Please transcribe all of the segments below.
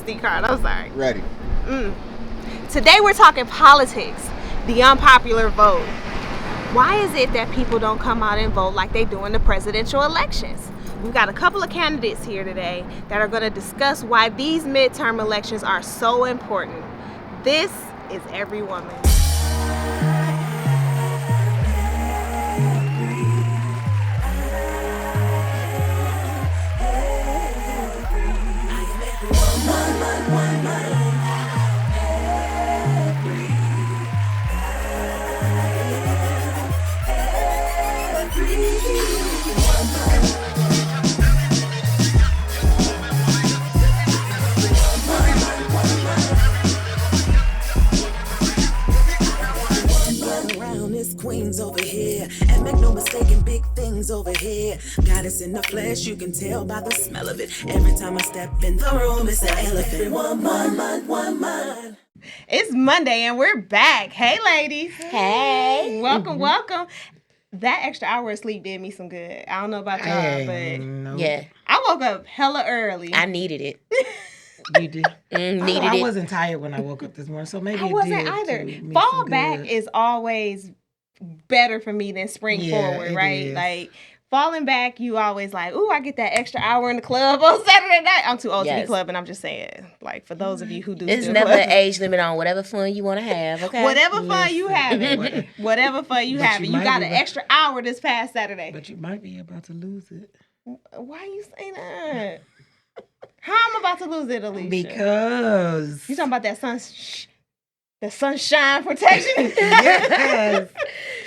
SD card. I'm sorry. Ready. Today we're talking politics, the unpopular vote. Why is it that people don't come out and vote like they do in the presidential elections? We've got a couple of candidates here today that are going to discuss why these midterm elections are so important. This is Every Woman. Queens over here, and make no mistake in big things over here. Goddess in the flesh, you can tell by the smell of it. Every time I step in the room, it's an elephant. One. It's Monday and we're back. Hey, ladies. Hey. Welcome. That extra hour of sleep did me some good. I don't know about y'all, but Yeah, I woke up hella early. I needed it. You did? I wasn't tired when I woke up this morning, so maybe I wasn't either. Fall back is always better for me than spring forward, right? Is. Like falling back, you always like, ooh, I get that extra hour in the club on Saturday night. I'm too old to be clubbing. I'm just saying, like for those of you who do, there's never an age limit on whatever fun you want to have. Okay, whatever fun you have, whatever fun you have, you got an extra hour this past Saturday. But you might be about to lose it. Why are you saying that? How I'm about to lose it, Alicia? Because you talking about that sunshine protection? Yes.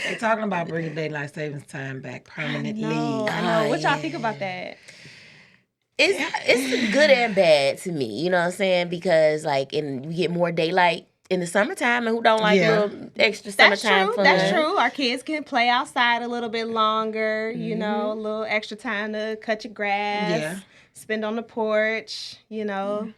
They're talking about bringing daylight savings time back permanently. I know. What y'all think about that? It's good and bad to me. You know what I'm saying? Because we get more daylight in the summertime, and who don't like a little extra summertime fun? That's true. Our kids can play outside a little bit longer. You know, a little extra time to cut your grass, spend on the porch. You know.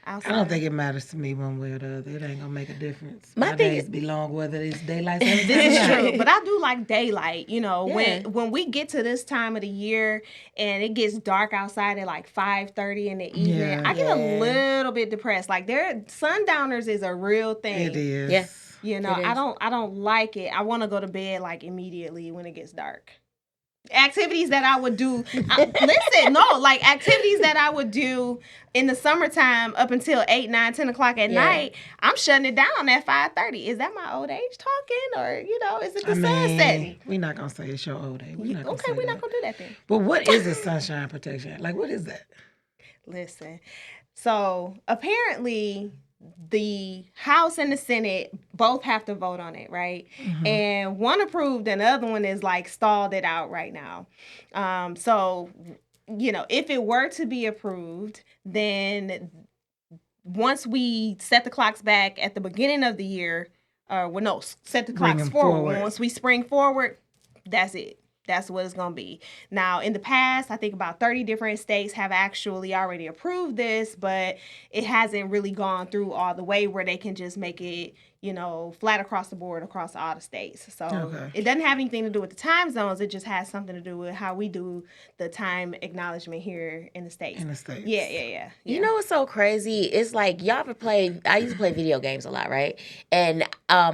Outside. I don't think it matters to me one way or the other. It ain't gonna make a difference. My days be long whether it's daylight. This is true, but I do like daylight. You know, when we get to this time of the year and it gets dark outside at like 5:30 in the evening, I get a little bit depressed. Like sundowners is a real thing. It is. Yeah. You know, I don't like it. I want to go to bed like immediately when it gets dark. Activities that I would do, activities that I would do in the summertime up until 8, 9, 10 o'clock at night, I'm shutting it down at 5:30. Is that my old age talking, or is it the sun setting? We're not gonna say it's your old age. We're not gonna do that then. But what is a sunshine protection? Like, what is that? Listen, so apparently the House and the Senate both have to vote on it, right? Mm-hmm. And one approved and the other one is stalled it out right now. So, if it were to be approved, then once we set the clocks back at the beginning of the year, set the clocks forward. Once we spring forward, that's it. That's what it's going to be. Now, in the past, I think about 30 different states have actually already approved this, but it hasn't really gone through all the way where they can just make it, flat across the board across all the states. So It doesn't have anything to do with the time zones. It just has something to do with how we do the time acknowledgement here in the States. Yeah. You know what's so crazy? It's like y'all ever play, I used to play video games a lot, right? And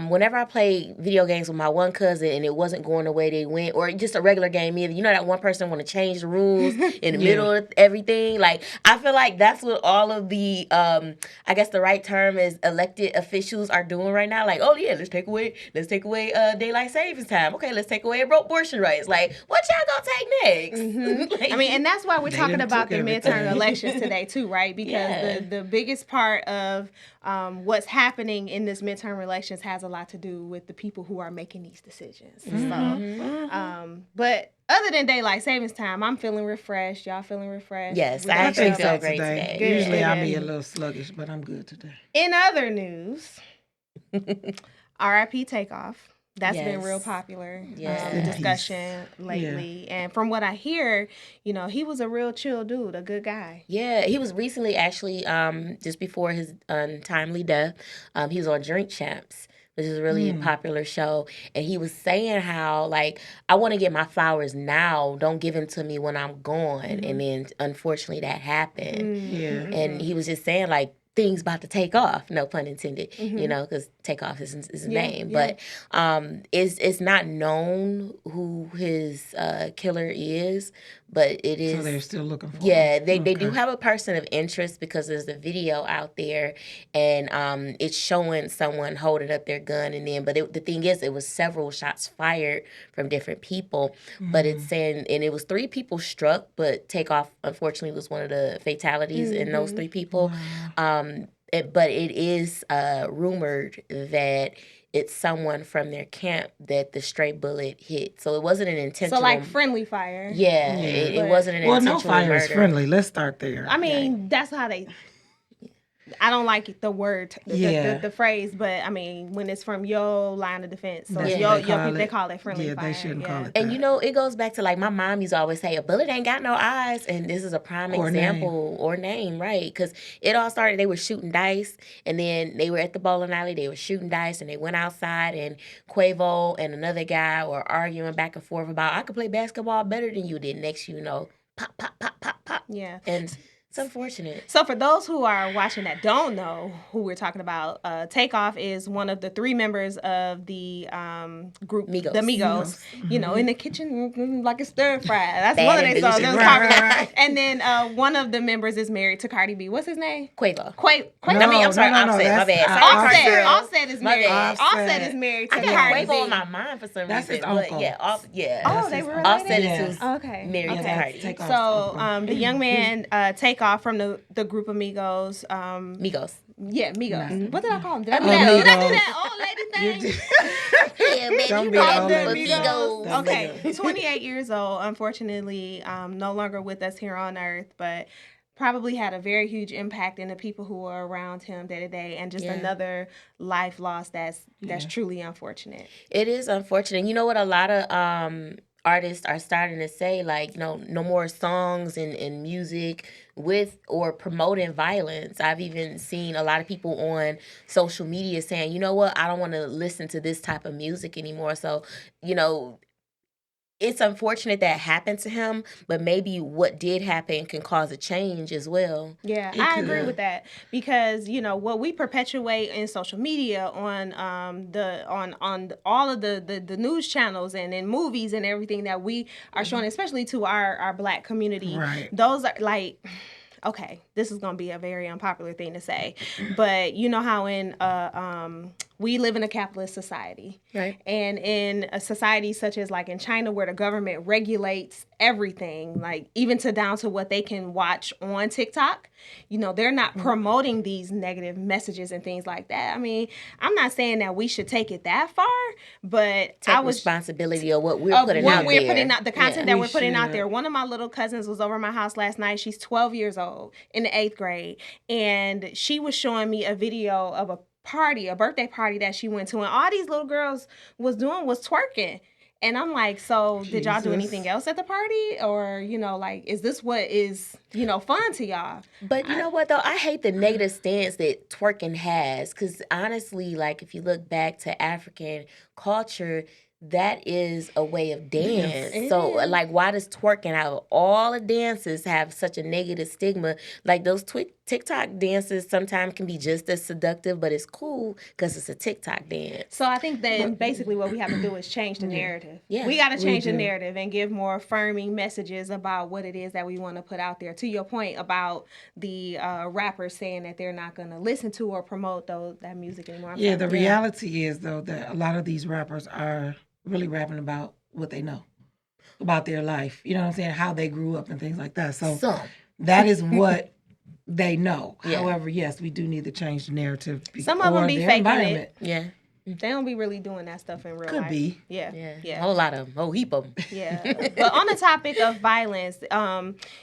whenever I play video games with my one cousin and it wasn't going the way they went, or just a regular game either, that one person want to change the rules in the middle of everything. Like, I feel like that's what all of the, I guess the right term is elected officials are doing right now. Like, oh yeah, let's take away daylight savings time. Okay, let's take away abortion rights. Like, what y'all gonna take next? Mm-hmm. And that's why we're talking about the midterm elections today too, right? Because the biggest part of what's happening in this midterm elections has a lot to do with the people who are making these decisions. So, but other than daylight savings time, I'm feeling refreshed. Y'all feeling refreshed? Yes, I actually feel great today. Usually I'll be a little sluggish, but I'm good today. In other news, R.I.P. Takeoff. That's been real popular discussion lately. Yeah. And from what I hear, he was a real chill dude, a good guy. Yeah, he was recently actually, just before his untimely death, he was on Drink Champs, which is a really popular show. And he was saying how, I want to get my flowers now. Don't give them to me when I'm gone. And then, unfortunately, that happened. And he was just saying, things about to take off, no pun intended, you know, because Takeoff is his name. yeah. But it's not known who his killer is, but it is. So they're still looking for Yeah, him. they do have a person of interest because there's a video out there, and it's showing someone holding up their gun, and then, but the thing is, it was several shots fired from different people, but it's saying, and it was 3 people struck, but Takeoff, unfortunately, was one of the fatalities in those 3 people. But it is rumored that it's someone from their camp that the stray bullet hit. So it wasn't an intentional. So like friendly fire. Yeah, it wasn't an Well, intentional no fire murder. is friendly. Let's start there. I mean, that's how they. I don't like the word, the phrase, but I mean, when it's from your line of defense, so That's your what people, they call it friendly Yeah, fire. they shouldn't call it that. And you know, it goes back to like my mom used to always say, a bullet ain't got no eyes. And this is a prime example or name, right? Because it all started, they were shooting dice, and then they were at the bowling alley, they were shooting dice, and they went outside, and Quavo and another guy were arguing back and forth about, I could play basketball better than you did. Next, you know, pop, pop, pop, pop, pop. Yeah. And it's unfortunate. So for those who are watching that don't know who we're talking about, Takeoff is one of the 3 members of the group, Migos. the Migos. You know, in the kitchen like a stir fry. That's Bad one of their songs. ambition. Right. And then one of the members is married to Cardi B. What's his name? Quavo. Quavo. No, I mean, I'm sorry, no, Offset. My that's bad. Sorry, Offset is My married. bad. Offset is married to I got Cardi B. Quavo on my mind for some That's reason. his But uncle. yeah, Oh, they were Offset related? is who's Okay. married to Cardi. Takeoff's So uncle. the young man Takeoff from the group of Migos. Migos. Yeah, Migos. No. What did I call them? Did I do Oh, that? Did I do Migos. that old lady thing? Yeah, baby, Don't you be know all that over group the of Migos. Migos. Okay, 28 years old. Unfortunately, no longer with us here on Earth, but probably had a very huge impact in the people who were around him day to day, and just another life loss that's truly unfortunate. It is unfortunate. You know what? A lot of artists are starting to say, like, you know, no more songs and music with or promoting violence. I've even seen a lot of people on social media saying, you know what, I don't want to listen to this type of music anymore. So, you know, it's unfortunate that happened to him, but maybe what did happen can cause a change as well. Yeah, I agree with that, because you know what we perpetuate in social media on on all of the news channels and in movies and everything that we are showing, especially to our Black community. Right. Those are like, okay, this is going to be a very unpopular thing to say, but you know how in we live in a capitalist society, Right. and in a society such as like in China, where the government regulates everything, like even down to what they can watch on TikTok, you know, they're not promoting these negative messages and things like that. I mean, I'm not saying that we should take it that far, but Take responsibility of what we're putting what out we're there. putting out, the content that We we're putting out should. there. One of my little cousins was over my house last night. She's 12 years old in the 8th grade, and she was showing me a video of a birthday party that she went to, and all these little girls was doing was twerking. And I'm like, so did y'all do Jesus. anything else at the party? Or, you know, like, is this what is, you know, fun to y'all? But you know what, though? I hate the negative stance that twerking has, because honestly, like, if you look back to African culture, that is a way of dance. It So, is. like, why does twerking out of all the dances have such a negative stigma? Like, those TikTok dances sometimes can be just as seductive, but it's cool because it's a TikTok dance. So I think that basically what we have to do is change the narrative. Yeah, we got to change the do. narrative and give more affirming messages about what it is that we want to put out there. To your point about the rappers saying that they're not going to listen to or promote that music anymore. Yeah, the reality is, though, that a lot of these rappers are really rapping about what they know about their life. You know what I'm saying? How they grew up and things like that. So that is what they know. Yeah. However, yes, we do need to change the narrative. Some of them or be their faking environment. it. Yeah. They don't be really doing that stuff in real life. Could be. Yeah. Yeah. Yeah. A whole lot of them. Whole heap of them. Yeah. But on the topic of violence,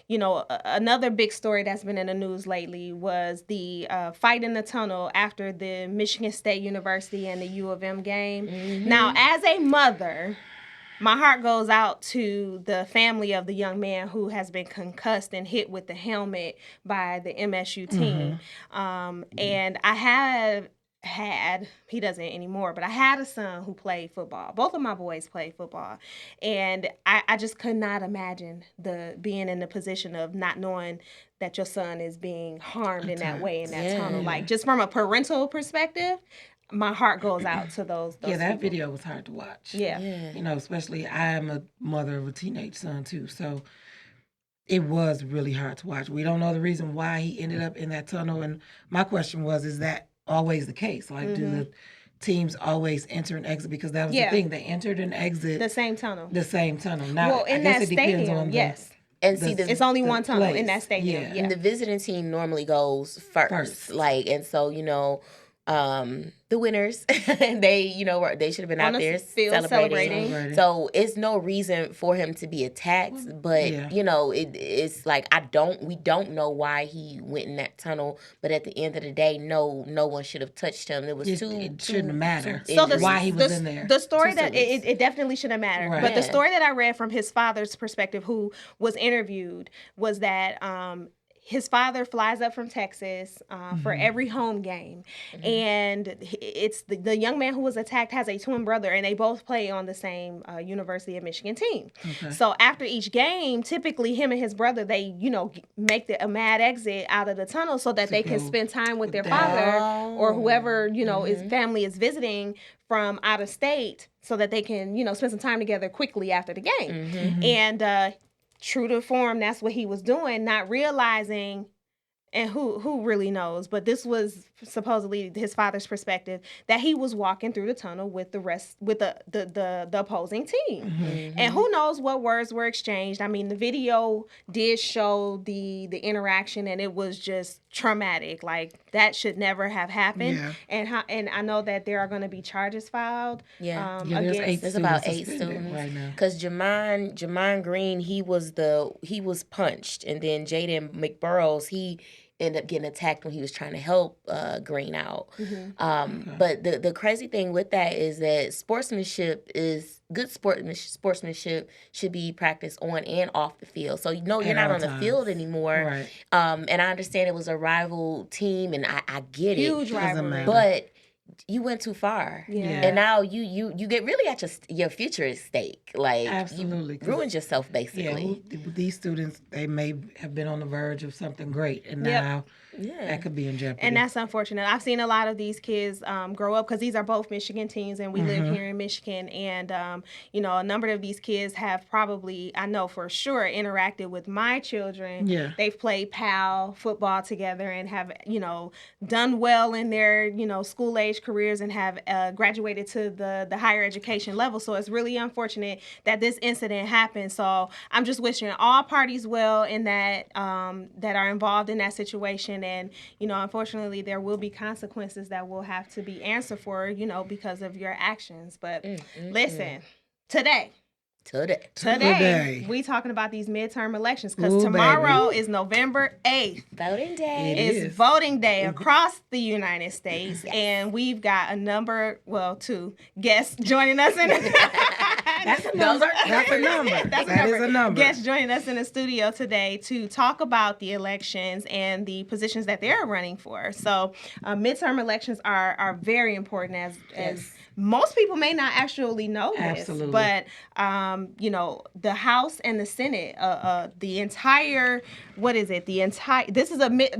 you know, another big story that's been in the news lately was the fight in the tunnel after the Michigan State University and the U of M game. Mm-hmm. Now, as a mother, my heart goes out to the family of the young man who has been concussed and hit with the helmet by the MSU team. And I have he doesn't anymore, but I had a son who played football. Both of my boys played football. And I just could not imagine being in the position of not knowing that your son is being harmed in that way, in that tunnel. Like, just from a parental perspective, my heart goes out to those Yeah, that people. video was hard to watch. Yeah. You know, especially I am a mother of a teenage son too, so it was really hard to watch. We don't know the reason why he ended up in that tunnel, and my question was, is that always the case? Like, do the teams always enter and exit? Because that was the thing, they entered and exit The same tunnel. Now, Well, in I guess that it depends stadium, on yes. And see, It's only one tunnel in place. that stadium. Yeah. Yeah. And the visiting team normally goes first. Like, and so, you know, the winners, they should have been On out the there field celebrating. So it's no reason for him to be attacked, but you know, it's like we don't know why he went in that tunnel, but at the end of the day, no one should have touched him. It shouldn't matter. So why he was in there. The story that it definitely shouldn't matter. Right. But the story that I read from his father's perspective, who was interviewed, was that his father flies up from Texas for every home game. And it's the young man who was attacked has a twin brother, and they both play on the same University of Michigan team. So after each game, typically him and his brother, they, make a mad exit out of the tunnel so that they can spend time with their father or whoever, his family is visiting from out of state, so that they can, spend some time together quickly after the game. And true to form, that's what he was doing, not realizing, and who really knows, but this was supposedly his father's perspective, that he was walking through the tunnel with the opposing team. And who knows what words were exchanged. I mean, the video did show the interaction, and it was just traumatic. Like, that should never have happened. And I know that there are going to be charges filed. There's about 8 students right now. Because Jamon Green, he was punched, and then Jaden McBurrows, he ended up getting attacked when he was trying to help Green out. But the crazy thing with that is that good sportsmanship should be practiced on and off the field. So you're not on the field anymore. Right. And I understand it was a rival team, and I get it. Huge rivalry. But you went too far. Yeah. And now you get really at your future at stake. Like, Absolutely. You ruined yourself, basically. Yeah, these students, they may have been on the verge of something great, and now that could be in jeopardy. And that's unfortunate. I've seen a lot of these kids grow up, because these are both Michigan teams, and we live here in Michigan. And, a number of these kids have probably, I know for sure, interacted with my children. Yeah. They've played PAL football together and have, done well in their, school-age careers, and have graduated to the higher education level. So it's really unfortunate that this incident happened. So I'm just wishing all parties well in that that are involved in that situation. And, unfortunately, there will be consequences that will have to be answered for, because of your actions. But listen, today, we talking about these midterm elections, because tomorrow is November 8th. Voting day. It's voting day across the United States. And we've got two guests joining us in That's a number. That is a number. Guests joining us in the studio today to talk about the elections and the positions that they're running for. So midterm elections are very important, as most people may not actually know this. Absolutely. But the House and the Senate, the entire, the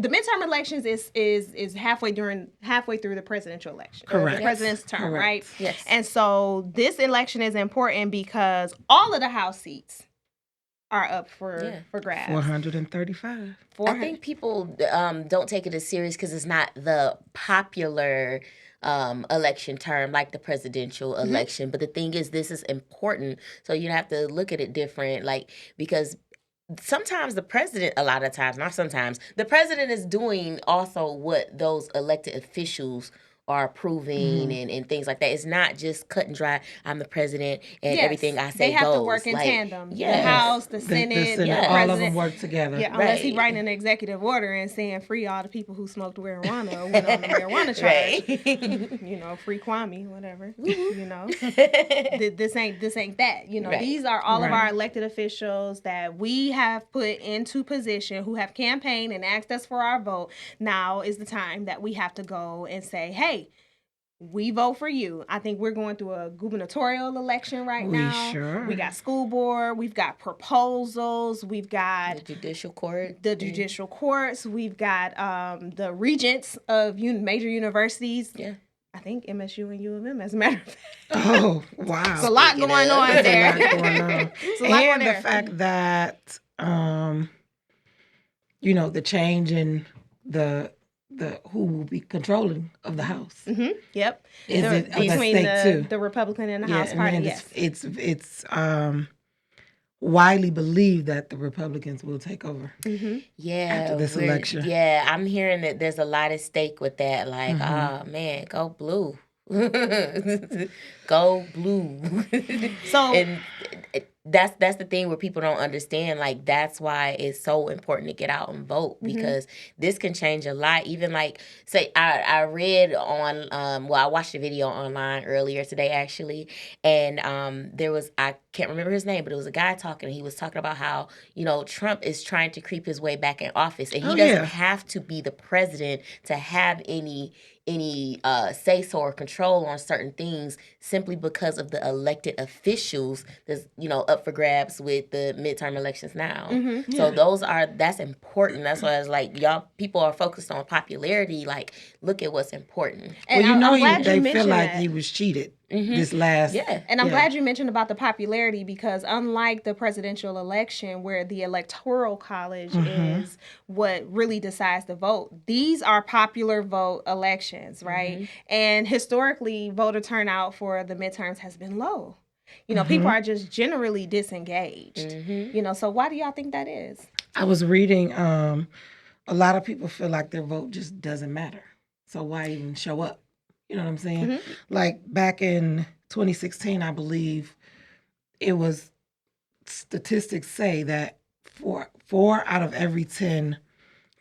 midterm elections is halfway through the presidential election. Correct. The president's term, Correct. right? Yes. And so this election is important because all of the House seats are up for grabs. 435. I think people don't take it as serious because it's not the popular election term like the presidential election. But the thing is, this is important, so you have to look at it different, because sometimes the president, the president is doing also what those elected officials are approving and things like that. It's not just cut and dry. I'm the president and everything I say goes. They have to work in tandem. The House, the Senate, the all president. of them work together. Yeah, unless he's writing an executive order and saying free all the people who smoked marijuana or went on the marijuana charge. Free Kwame, whatever. This ain't that. These are all of our elected officials that we have put into position, who have campaigned and asked us for our vote. Now is the time that we have to go and say, hey, we vote for you. I think we're going through a gubernatorial election right now. Sure. We got school board. We've got proposals. We've got The judicial court. the judicial courts. We've got the regents of major universities. Yeah. I think MSU and U of M, as a matter of fact. Oh, wow. It's a lot going on There's there. a lot going on. It's a lot And going the there. fact that, the change in the who will be controlling of the House. Yep. Is it of that Between state too? the Republican and the House and party, then yes. it's widely believed that the Republicans will take over. Yeah. After this election. Yeah, I'm hearing that there's a lot at stake with that. Like, oh man, go blue. Go blue. So and that's the thing where people don't understand. Like, that's why it's so important to get out and vote, because this can change a lot. Even like, say, I read on I watched a video online earlier today actually, and there was, I can't remember his name, but it was a guy talking, and he was talking about how, Trump is trying to creep his way back in office, and he doesn't have to be the president to have any say so or control on certain things, simply because of the elected officials that's up for grabs with the midterm elections now. So that's important. That's why it's like, y'all people are focused on popularity. Like, look at what's important. And they feel like he was cheated this last. Yeah. And I'm glad you mentioned about the popularity, because unlike the presidential election where the electoral college is what really decides the vote, these are popular vote elections, right? And historically, voter turnout for the midterms has been low. People are just generally disengaged. So why do y'all think that is? I was reading, a lot of people feel like their vote just doesn't matter. So why even show up? You know what I'm saying? Like back in 2016, I believe it was, statistics say that four out of every 10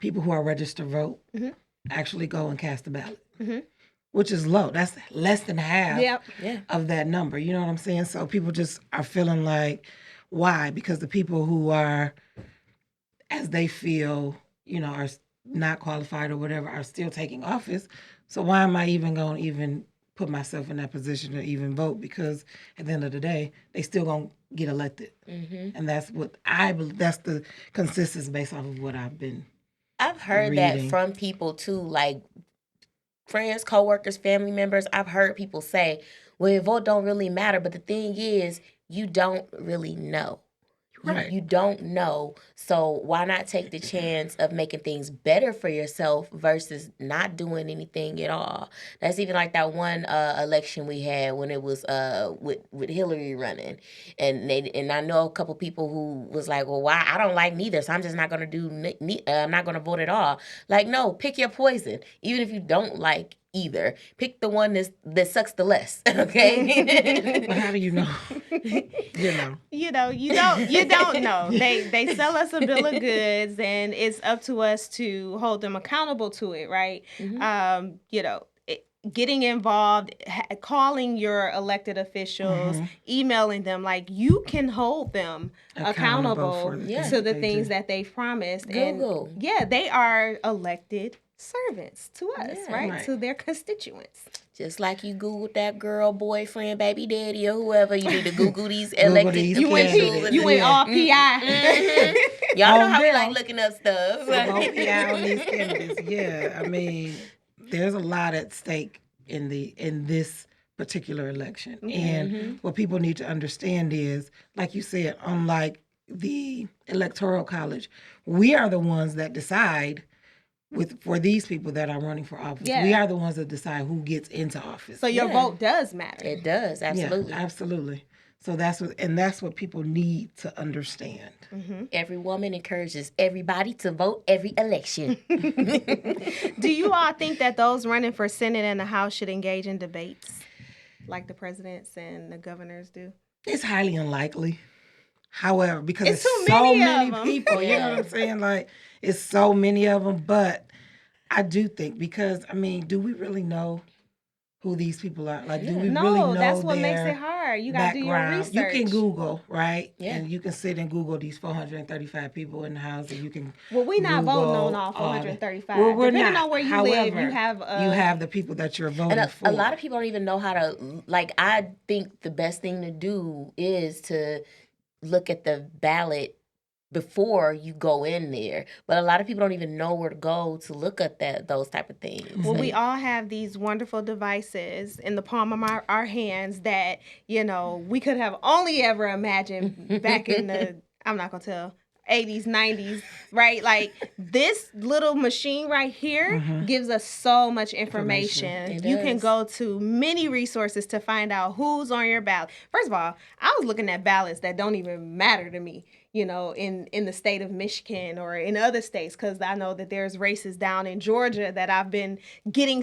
people who are registered vote actually go and cast a ballot, which is low. That's less than half of that number. You know what I'm saying? So people just are feeling like, why? Because the people who are, as they feel, are not qualified or whatever, are still taking office. So why am I even going to even put myself in that position to even vote? Because at the end of the day, they still going to get elected. And that's what I believe. That's the consensus based off of what I've heard that from people too, like friends, coworkers, family members. I've heard people say, well, your vote don't really matter. But the thing is, you don't really know. Right. You don't know. So why not take the chance of making things better for yourself versus not doing anything at all? That's even like that one election we had when it was with Hillary running, and I know a couple people who was like, well, why? I don't like neither, so I'm just not gonna I'm not gonna vote at all. Like, no, pick your poison. Even if you don't like either, pick the one that sucks the less. Okay. But how do you know? You don't know. They sell us a bill of goods, and it's up to us to hold them accountable to it, right? Getting involved, calling your elected officials, emailing them, like, you can hold them accountable to the things that they've promised. Google. And they are elected servants to us, right? To their constituents. Just like you Googled that girl, boyfriend, baby daddy, or whoever, you need to Google these elected officials. You went all PI. Y'all know how we like looking up stuff. All PI on these candidates. Yeah, I mean, there's a lot at stake in this particular election. And what people need to understand is, like you said, unlike the electoral college, we are the ones that decide for these people that are running for office. We are the ones that decide who gets into office. So your vote does matter. It does, absolutely. Yeah, absolutely. So that's what people need to understand. Every woman encourages everybody to vote every election. Do you all think that those running for Senate and the House should engage in debates like the presidents and the governors do? It's highly unlikely. However, because it's so many people, you know what I'm saying? Like, it's so many of them. But I do think, because, I mean, do we really know who these people are? Like, do we No, really know that's what makes their it hard. You got to do your background? research. You can Google, right? Yeah. And you can sit and Google these 435 people in the house, and you can. Well, we're not Google voting on all 435. Well, we're Depending not. on where you However, live, you have the people that you're voting And for. a lot of people don't even know how to, like, I think the best thing to do is to look at the ballot before you go in there. But a lot of people don't even know where to go to look at those type of things. Well, we all have these wonderful devices in the palm of our hands that, we could have only ever imagined back in the, I'm not going to tell, 80s, 90s, right? Like, this little machine right here gives us so much information. You can go to many resources to find out who's on your ballot. First of all, I was looking at ballots that don't even matter to me, in the state of Michigan or in other states, because I know that there's races down in Georgia that have been getting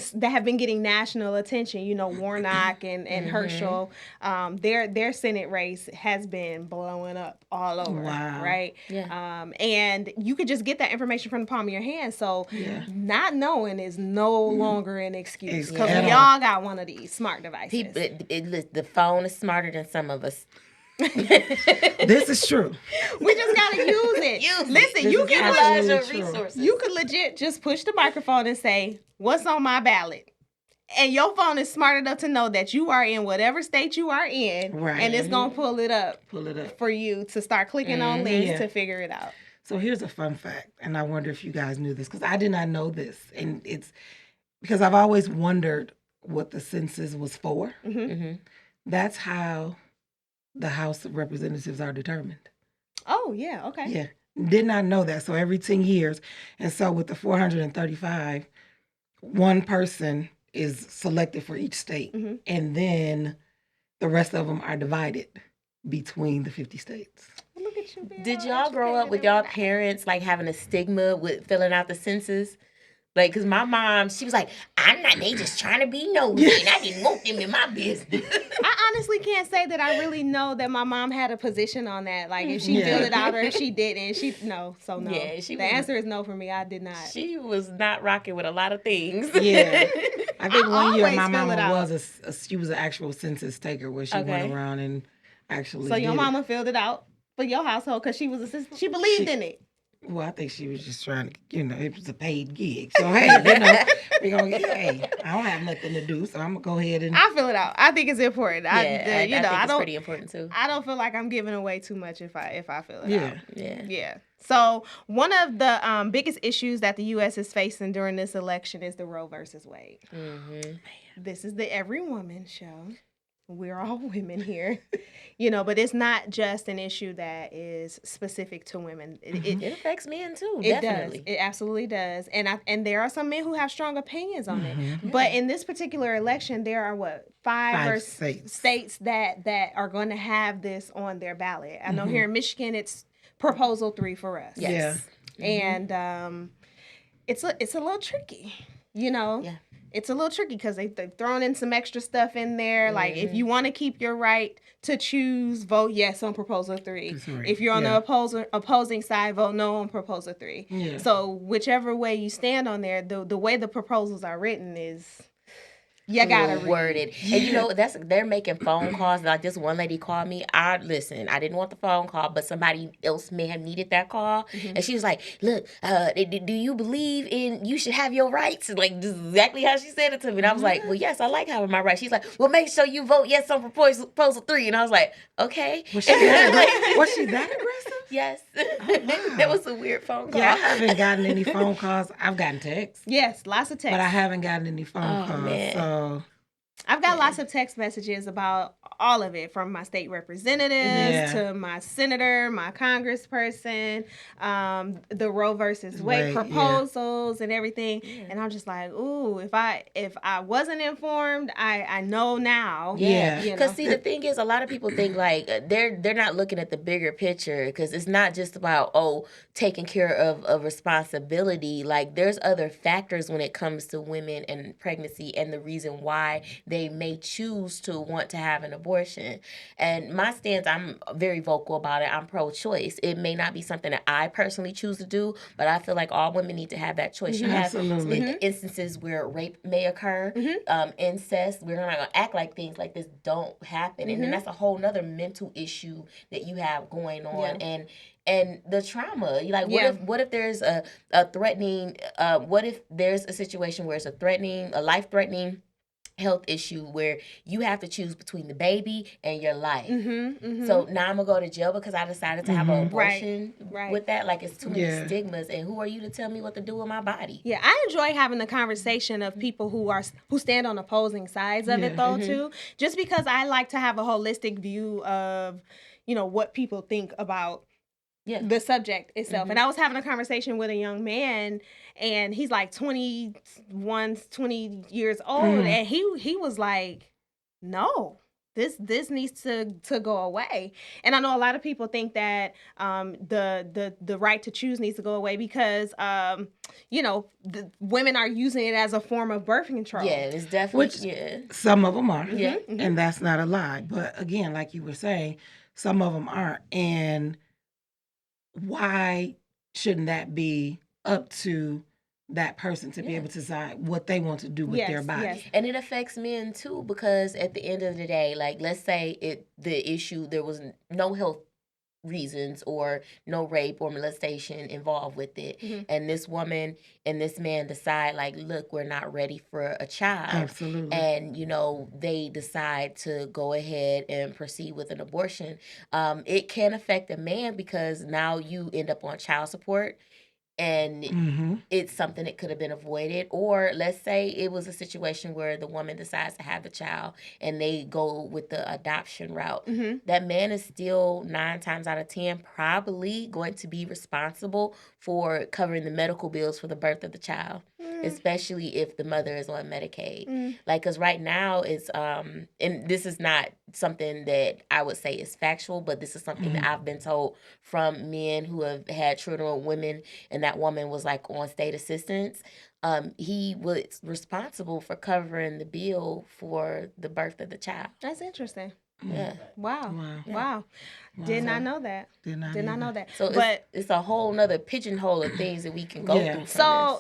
national attention. Warnock and Herschel, their Senate race has been blowing up all over. Wow. Right? Yeah. And you could just get that information from the palm of your hand. So not knowing is no longer an excuse, because we all got one of these smart devices. The phone is smarter than some of us. This is true. We just gotta use it. Listen, you can utilize your resources. You could legit just push the microphone and say, "What's on my ballot?" And your phone is smart enough to know that you are in whatever state you are in, right? And it's gonna pull it up for you to start clicking on links to figure it out. So here's a fun fact, and I wonder if you guys knew this, because I did not know this, and it's because I've always wondered what the census was for. That's how the House of Representatives are determined. Oh, yeah, okay. Yeah, did not know that. So every 10 years, and so with the 435, one person is selected for each state, and then the rest of them are divided between the 50 states. Look at you, being Did y'all grow up with y'all parents like having a stigma with filling out the census? Like, cause my mom, she was like, they just trying to be nosy, and I didn't want them in my business. I honestly can't say that I really know that my mom had a position on that. Like, if she filled it out or if she didn't, no. Yeah, the answer is no for me. I did not. She was not rocking with a lot of things. Yeah. I think one year my mama she was an actual census taker where she went around and actually So your mama filled it out for your household because she was she believed in it. Well, I think she was just trying to, it was a paid gig. So, hey, we're going to I don't have nothing to do, so I'm going to go ahead and... I fill it out. I think it's important. I think it's pretty important, too. I don't feel like I'm giving away too much if I fill it out. Yeah. So, one of the biggest issues that the U.S. is facing during this election is the Roe versus Wade. This is the Every Woman show. We're all women here, but it's not just an issue that is specific to women. It affects men too. It definitely. does. It absolutely does. And there are some men who have strong opinions on it. Yeah. But in this particular election, there are five states that are going to have this on their ballot. I know here in Michigan, it's Proposal 3 for us. Yes. Yeah. And it's a little tricky, Yeah. It's a little tricky because they've thrown in some extra stuff in there. Like, if you want to keep your right to choose, vote yes on Proposal 3. If you're on the opposing side, vote no on Proposal 3. Yeah. So whichever way you stand on there, the way the proposals are written is... You gotta word it. And they're making phone calls. Like this one lady called me. I didn't want the phone call, but somebody else may have needed that call. And she was like, look, do you believe in you should have your rights? Like this is exactly how she said it to me. And I was like, well, yes, I like having my rights. She's like, well, make sure you vote yes on Proposal 3. And I was like, okay. Was she that aggressive? Yes. Oh, wow. That was a weird phone call. Yeah, I haven't gotten any phone calls. I've gotten texts. Yes, lots of texts. But I haven't gotten any phone calls. Man. So I've got lots of text messages about all of it, from my state representatives to my senator, my congressperson, the Roe versus Wade proposals and everything. Yeah. And I'm just like, ooh, if I wasn't informed, I know now. Yeah. Because see, the thing is, a lot of people think like they're not looking at the bigger picture, because it's not just about taking care of responsibility. Like there's other factors when it comes to women and pregnancy and the reason why they may choose to want to have an abortion. And my stance, I'm very vocal about it. I'm pro-choice. It may not be something that I personally choose to do, but I feel like all women need to have that choice. You have instances where rape may occur, incest. We're not going to act like things like this don't happen. And then that's a whole nother mental issue that you have going on. And the trauma, like what if there's a threatening, what if there's a situation where it's a life-threatening health issue where you have to choose between the baby and your life. So now I'm gonna go to jail because I decided to have an abortion with that. Like, it's too many stigmas, and who are you to tell me what to do with my body? Yeah, I enjoy having the conversation of people who stand on opposing sides of it though too. Just because I like to have a holistic view of, what people think about the subject itself. And I was having a conversation with a young man, and he's like 21, 20 years old, and he was like, no, this needs to go away. And I know a lot of people think that the right to choose needs to go away because the women are using it as a form of birth control. Yeah, it's definitely some of them are. And that's not a lie. But again, like you were saying, some of them aren't. And why shouldn't that be up to that person to be able to decide what they want to do with their body? And it affects men too, because at the end of the day, like, let's say the issue, there was no health reasons or no rape or molestation involved with it, and this woman and this man decide, like, look, we're not ready for a child. Absolutely. And they decide to go ahead and proceed with an abortion. It can affect a man because now you end up on child support, and it's something that could have been avoided. Or let's say it was a situation where the woman decides to have the child and they go with the adoption route. That man is still 9 times out of 10 probably going to be responsible for covering the medical bills for the birth of the child, especially if the mother is on Medicaid. Like, because right now it's and this is not something that I would say is factual, but this is something that I've been told from men who have had children with women, and that woman was like on state assistance. He was responsible for covering the bill for the birth of the child. That's interesting. Yeah. Wow. Did not know that. Did not know that. So it's a whole nother pigeonhole of things that we can go through.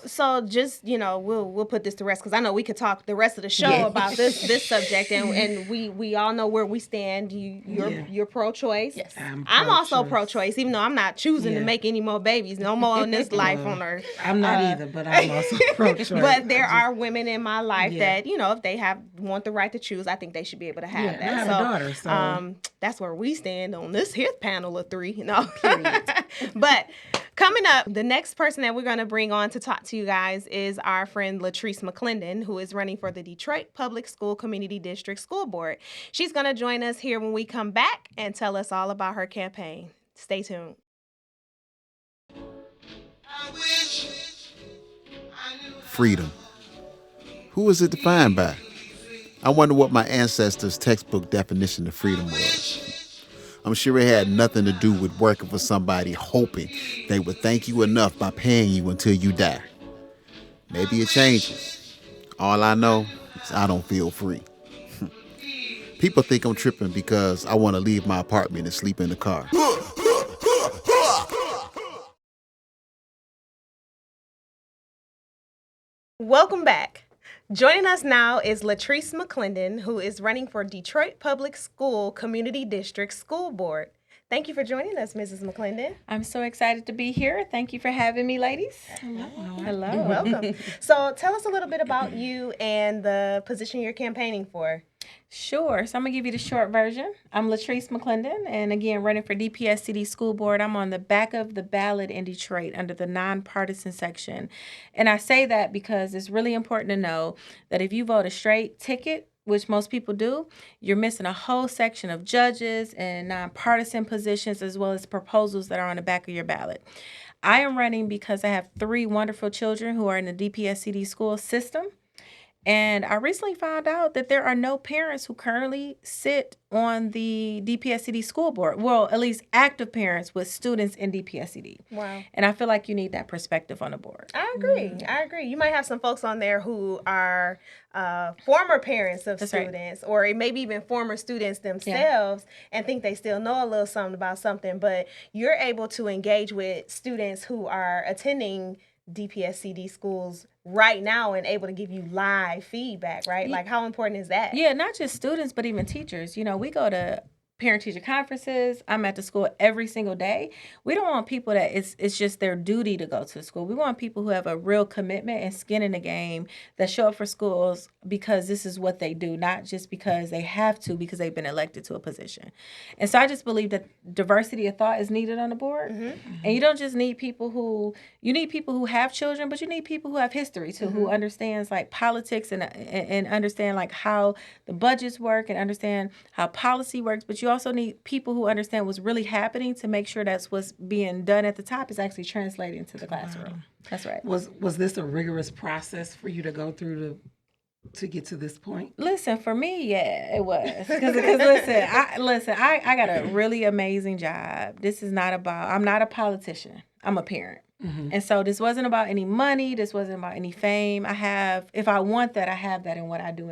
So just we'll put this to rest, because I know we could talk the rest of the show about this subject, and we all know where we stand. You're pro-choice. Yes. I'm also pro-choice, even though I'm not choosing to make any more babies, no more in this life on earth. I'm not either, but I'm also pro-choice. But there are women in my life that if they want the right to choose, I think they should be able to have that. I have a daughter, so that's where we stand on this here panel of 3. But coming up, the next person that we're going to bring on to talk to you guys is our friend Latrice McClendon, who is running for the Detroit Public School Community District School Board. She's going to join us here when we come back and tell us all about her campaign. Stay tuned. Freedom. Who is it defined by? I wonder what my ancestors' textbook definition of freedom was. I'm sure it had nothing to do with working for somebody hoping they would thank you enough by paying you until you die. Maybe it changes. All I know is I don't feel free. People think I'm tripping because I want to leave my apartment and sleep in the car. Welcome back. Joining us now is Latrice McClendon, who is running for Detroit Public School Community District School Board. Thank you for joining us, Mrs. McClendon. I'm so excited to be here. Thank you for having me, ladies. Hello, welcome. So tell us a little bit about you and the position you're campaigning for. Sure. So I'm going to give you the short version. I'm Latrice McClendon, and again, running for DPS City School Board. I'm on the back of the ballot in Detroit under the nonpartisan section. And I say that because it's really important to know that if you vote a straight ticket, which most people do, you're missing a whole section of judges and nonpartisan positions, as well as proposals that are on the back of your ballot. I am running because I have 3 wonderful children who are in the DPS City school system. And I recently found out that there are no parents who currently sit on the DPSCD school board. Well, at least active parents with students in DPSCD. Wow. And I feel like you need that perspective on the board. I agree. You might have some folks on there who are former parents of That's right. students, or maybe even former students themselves, and think they still know a little something about something, but you're able to engage with students who are attending DPSCD schools right now and able to give you live feedback, right? Like, how important is that? Yeah, not just students, but even teachers. You know, we go to parent-teacher conferences. I'm at the school every single day. We don't want people that it's just their duty to go to school. We want people who have a real commitment and skin in the game, that show up for schools because this is what they do, not just because they have to, because they've been elected to a position. And so I just believe that diversity of thought is needed on the board. And you don't just need people you need people who have children, but you need people who have history too, who understands like politics and understand like how the budgets work and understand how policy works. But you also need people who understand what's really happening to make sure that's what's being done at the top is actually translating to the classroom. That's right. Was this a rigorous process for you to go through to get to this point? Listen, for me, yeah, it was. Because listen, I got a really amazing job. This is not about, I'm not a politician. I'm a parent. And so this wasn't about any money. This wasn't about any fame. If I want that, I have that in what I do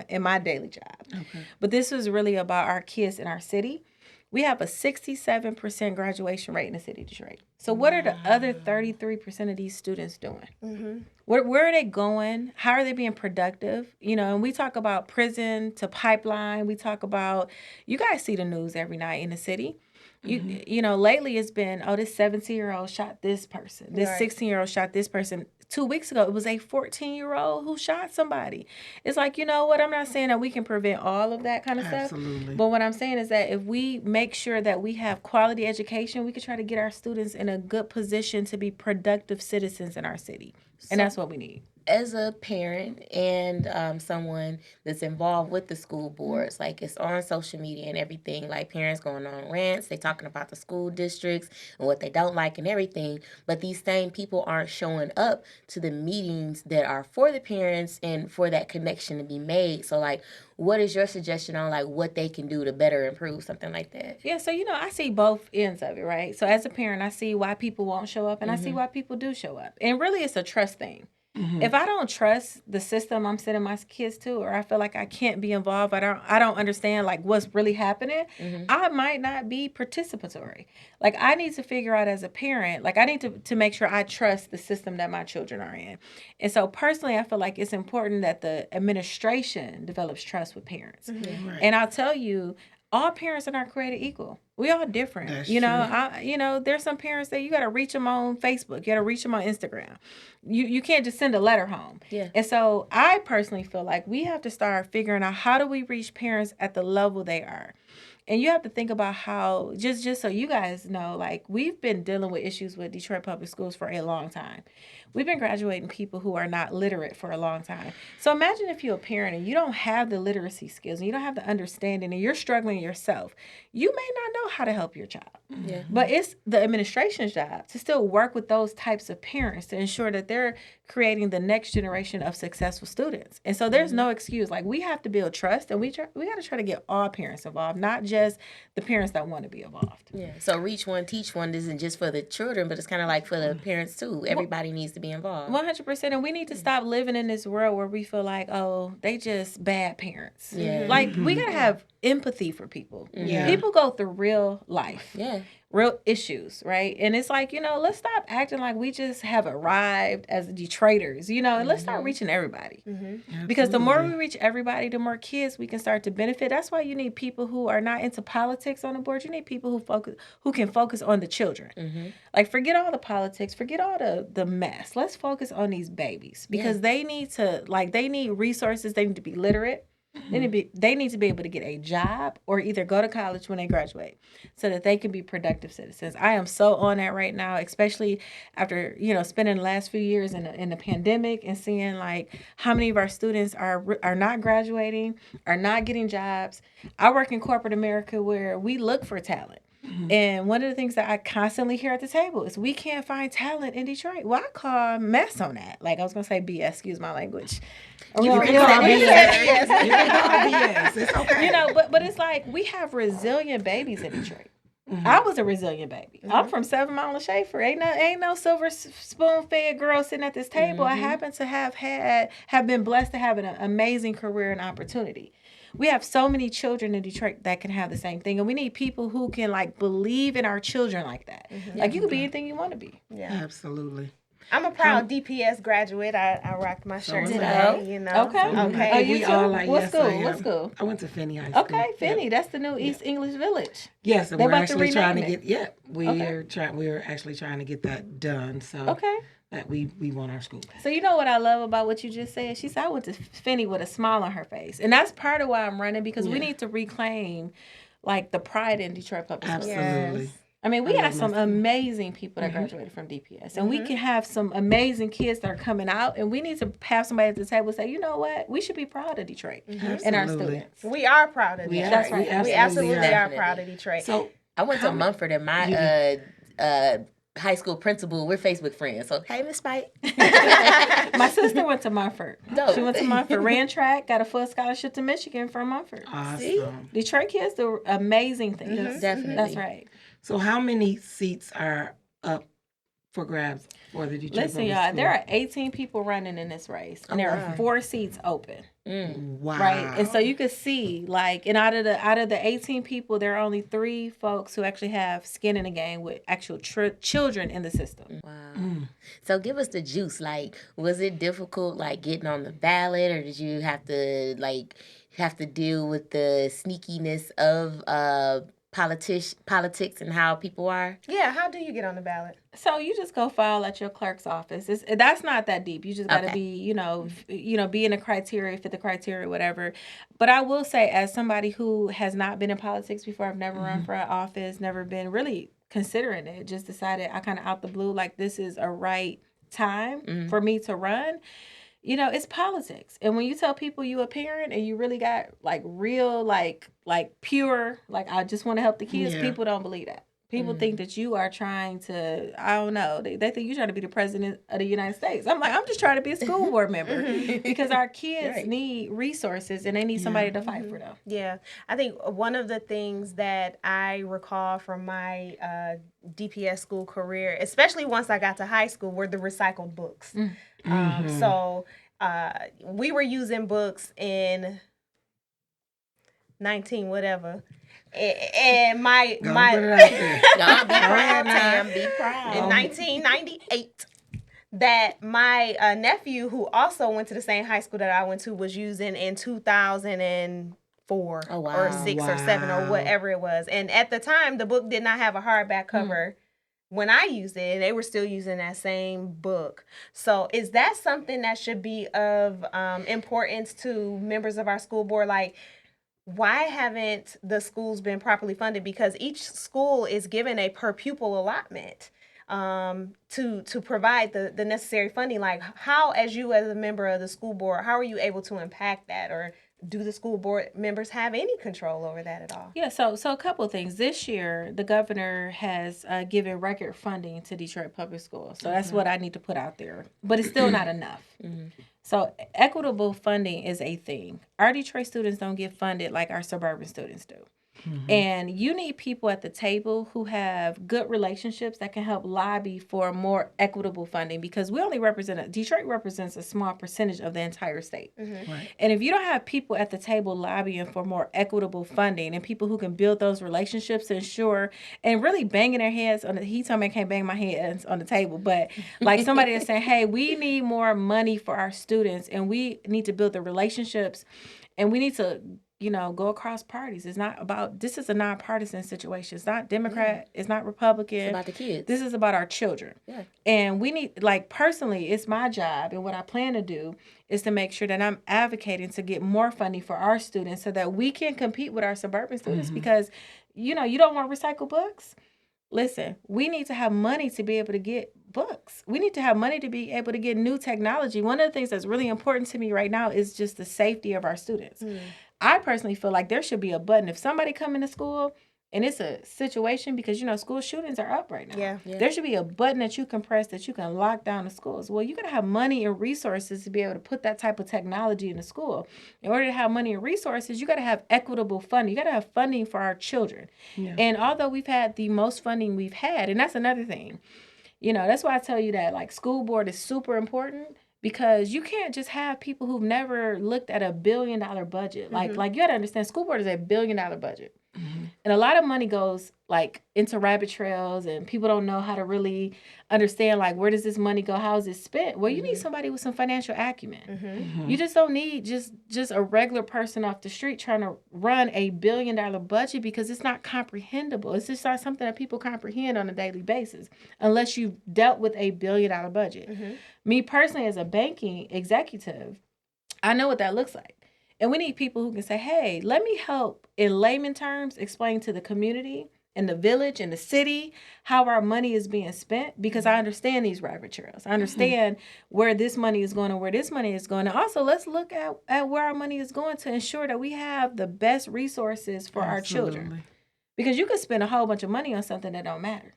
in my daily job. Okay. But this was really about our kids in our city. We have a 67% graduation rate in the city of Detroit. So what are the other 33% of these students doing? Where are they going? How are they being productive? You know, and we talk about prison to pipeline. We talk about, you guys see the news every night in the city. You know, lately it's been, this 17-year-old shot this person. This 16-year-old shot this person. 2 weeks ago, it was a 14-year-old who shot somebody. It's like, you know what? I'm not saying that we can prevent all of that kind of stuff. But what I'm saying is that if we make sure that we have quality education, we can try to get our students in a good position to be productive citizens in our city. And that's what we need. As a parent and someone that's involved with the school boards, like it's on social media and everything, like parents going on rants, they talking about the school districts and what they don't like and everything, but these same people aren't showing up to the meetings that are for the parents and for that connection to be made. So like, what is your suggestion on like what they can do to better improve something like that? Yeah, so you know, I see both ends of it, right? So as a parent, I see why people won't show up and I see why people do show up. And really it's a trust thing. If I don't trust the system I'm sending my kids to, or I feel like I can't be involved, I don't understand like what's really happening, I might not be participatory. Like I need to figure out as a parent, like I need to make sure I trust the system that my children are in. And so personally, I feel like it's important that the administration develops trust with parents. Right. And I'll tell you, all parents are not created equal. We all different. That's true. There's some parents that you got to reach them on Facebook. You got to reach them on Instagram. You can't just send a letter home. Yeah. And so I personally feel like we have to start figuring out how do we reach parents at the level they are. And you have to think about how, just so you guys know, like we've been dealing with issues with Detroit Public Schools for a long time. We've been graduating people who are not literate for a long time. So imagine if you're a parent and you don't have the literacy skills and you don't have the understanding and you're struggling yourself. You may not know how to help your child. Yeah. But it's the administration's job to still work with those types of parents to ensure that they're creating the next generation of successful students. And so there's no excuse. Like we have to build trust and we got to try to get all parents involved, not just the parents that want to be involved. Yeah. So reach one, teach one isn't just for the children, but it's kind of like for the parents too. Everybody needs to be involved. 100%. And we need to stop living in this world where we feel like, oh, they just bad parents. Yeah. Like we got to have empathy for people. Yeah. People go through real life. Yeah. Real issues, right? And it's like, let's stop acting like we just have arrived as Detroiters, and let's start reaching everybody. Because the more we reach everybody, the more kids we can start to benefit. That's why you need people who are not into politics on the board. You need people who can focus on the children. Like forget all the politics, forget all the mess. Let's focus on these babies because they need resources. They need to be literate. They need to be able to get a job or either go to college when they graduate so that they can be productive citizens. I am so on that right now, especially after, spending the last few years in the pandemic and seeing like how many of our students are not graduating, are not getting jobs. I work in corporate America where we look for talent. And one of the things that I constantly hear at the table is we can't find talent in Detroit. Well, I call mess on that. Like I was going to say BS, excuse my language. You can call BS. You can call BS. It's okay. You know, but it's like we have resilient babies in Detroit. I was a resilient baby. I'm from 7 Mile and Schaefer. Ain't no silver spoon fed girl sitting at this table. I happen to have been blessed to have an amazing career and opportunity. We have so many children in Detroit that can have the same thing, and we need people who can like believe in our children like that. Like you can be anything you want to be. Yeah, absolutely. I'm a proud DPS graduate. I rocked my shirt today, you know. Okay. Okay. Oh, you We too? all like, What yes, school? I am. What school? I went to Finney High School. Okay, Finney. That's the new East English Village. Yes, and They we're about to actually trying to rename get. We're actually trying to get that done. So Okay. that we want our school back. So you know what I love about what you just said? She said I went to Finney with a smile on her face. And that's part of why I'm running, because we need to reclaim like the pride in Detroit Public Schools. Absolutely. Yes. I mean, we I have love some my school. amazing people that graduated from DPS. And we can have some amazing kids that are coming out. And we need to have somebody at the table say, you know what? We should be proud of Detroit and our Absolutely. students. We are proud of Detroit. That's right. We absolutely are are. proud of Detroit. So I went to Mumford, and my high school principal, we're Facebook friends. So, hey, Miss Spike. My sister went to Mumford. Dope. She went to Mumford, ran track, got a full scholarship to Michigan from Mumford. awesome. Detroit kids do amazing things. Definitely. That's right. So how many seats are up for grabs for the Detroit Listen, Public y'all, School? there are 18 people running in this race, and there are 4 seats open. Wow. Right, and so you could see, like, and out of the 18 people, there are only 3 folks who actually have skin in the game with actual children in the system. Wow. So give us the juice. Like, was it difficult, like, getting on the ballot, or did you have to deal with the sneakiness of politics and how people are? Yeah, how do you get on the ballot? So you just go file at your clerk's office. That's not that deep. You just got to Okay. be, be in the criteria, fit the criteria, whatever. But I will say, as somebody who has not been in politics before, I've never run for an office, never been really considering it, just decided I kind of out the blue, like this is a right time for me to run. It's politics. And when you tell people you a parent and you really got like real, like pure, like I just want to help the kids, people don't believe that. People think that you are trying to, I don't know, they think you're trying to be the president of the United States. I'm like, I'm just trying to be a school board member because our kids need resources and they need somebody to fight for them. Yeah, I think one of the things that I recall from my DPS school career, especially once I got to high school, were the recycled books. So we were using books in 19 whatever. And my Put it out there. Y'all be proud, Tam. Be proud. in 1998 that my nephew, who also went to the same high school that I went to, was using in 2004 Oh, wow. or 6 or 7 or Wow. whatever it was. And at the time, the book did not have a hardback cover. When I used it, they were still using that same book. So is that something that should be of importance to members of our school board? Like, why haven't the schools been properly funded? Because each school is given a per pupil allotment to provide the necessary funding. Like, how, as a member of the school board, how are you able to impact that? Or do the school board members have any control over that at all? Yeah, so a couple of things. This year, the governor has given record funding to Detroit Public Schools. So that's what I need to put out there. But it's still not enough. So equitable funding is a thing. Our Detroit students don't get funded like our suburban students do. And you need people at the table who have good relationships that can help lobby for more equitable funding, because we only Detroit represents a small percentage of the entire state. Right. And if you don't have people at the table lobbying for more equitable funding and people who can build those relationships to ensure and really banging their heads on he told me I can't bang my head on the table, but like somebody that's saying, hey, we need more money for our students and we need to build the relationships and we need to go across parties. It's not about, this is a nonpartisan situation. It's not Democrat. It's not Republican. It's about the kids. This is about our children. Yeah. And we need, like, personally, it's my job and what I plan to do is to make sure that I'm advocating to get more funding for our students so that we can compete with our suburban students because, you don't want recycled books. Listen, we need to have money to be able to get books. We need to have money to be able to get new technology. One of the things that's really important to me right now is just the safety of our students. I personally feel like there should be a button. If somebody come into school and it's a situation because, school shootings are up right now. Yeah. There should be a button that you can press that you can lock down the schools. Well, you got to have money and resources to be able to put that type of technology in the school. In order to have money and resources, you got to have equitable funding. You got to have funding for our children. Yeah. And although we've had the most funding we've had, and that's another thing, that's why I tell you that, like, school board is super important. Because you can't just have people who've never looked at $1 billion budget. Like you got to understand, school board is $1 billion budget. Mm-hmm. And a lot of money goes, like, into rabbit trails, and people don't know how to really understand, like, where does this money go? How is it spent? Well, you need somebody with some financial acumen. Mm-hmm. Mm-hmm. You just don't need just a regular person off the street trying to run $1 billion budget, because it's not comprehensible. It's just not something that people comprehend on a daily basis unless you've dealt with $1 billion budget. Mm-hmm. Me personally, as a banking executive, I know what that looks like. And we need people who can say, hey, let me help in layman terms explain to the community and the village and the city how our money is being spent, because I understand these rabbit trails. I understand where this money is going and where this money is going. And also, let's look at where our money is going to ensure that we have the best resources for our children. Because you could spend a whole bunch of money on something that don't matter.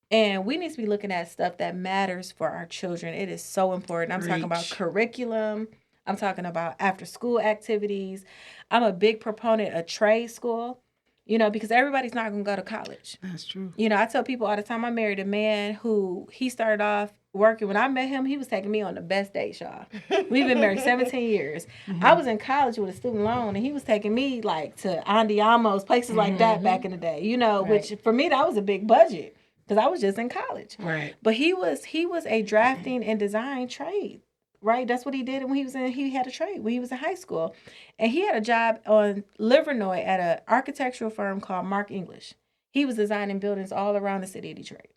And we need to be looking at stuff that matters for our children. It is so important. I'm talking about curriculum. I'm talking about after-school activities. I'm a big proponent of trade school, because everybody's not going to go to college. That's true. I tell people all the time, I married a man who, he started off working. When I met him, he was taking me on the best dates, y'all. We've been married 17 years. Mm-hmm. I was in college with a student loan, and he was taking me, like, to Andiamo's, places like that back in the day, right. Which for me, that was a big budget because I was just in college. Right. But he was a drafting and design trade. Right, that's what he did when he had a trade when he was in high school, and he had a job on Livernois at an architectural firm called Mark English. He was designing buildings all around the city of Detroit,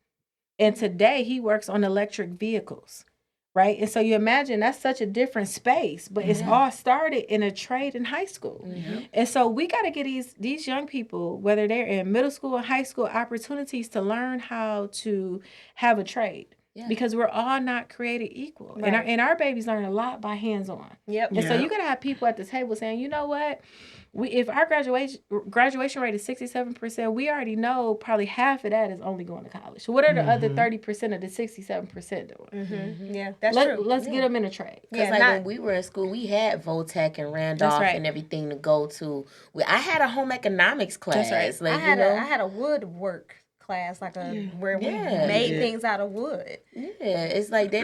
and today he works on electric vehicles. Right, and so you imagine that's such a different space, but it's all started in a trade in high school, and so we got to get these young people, whether they're in middle school or high school, opportunities to learn how to have a trade. Yeah. Because we're all not created equal. Right. And our babies learn a lot by hands-on. Yep. And so you got to have people at the table saying, you know what? If our graduation rate is 67%, we already know probably half of that is only going to college. So what are the other 30% of the 67% doing? Mm-hmm. Yeah, that's true. Let's get them in a trade. Because when we were in school, we had Votech and Randolph and everything to go to. I had a home economics class. That's right. I had a woodwork class, like where we made things out of wood. Yeah, it's like I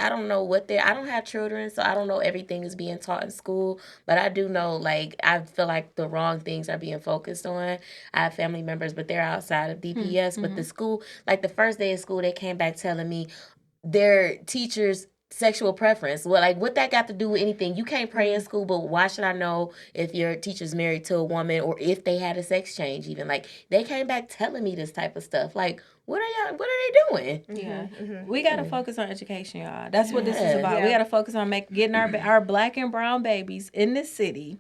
don't know I don't have children, so I don't know everything is being taught in school, but I do know, like, I feel like the wrong things are being focused on. I have family members, but they're outside of DPS, but the school, like the first day of school, they came back telling me their teachers sexual preference. Well, like, what that got to do with anything? You can't pray in school, but why should I know if your teacher's married to a woman or if they had a sex change even? Like, they came back telling me this type of stuff. Like, what are they doing? Yeah. Mm-hmm. We got to focus on education, y'all. That's what this is about. Yeah. We got to focus on getting our black and brown babies in this city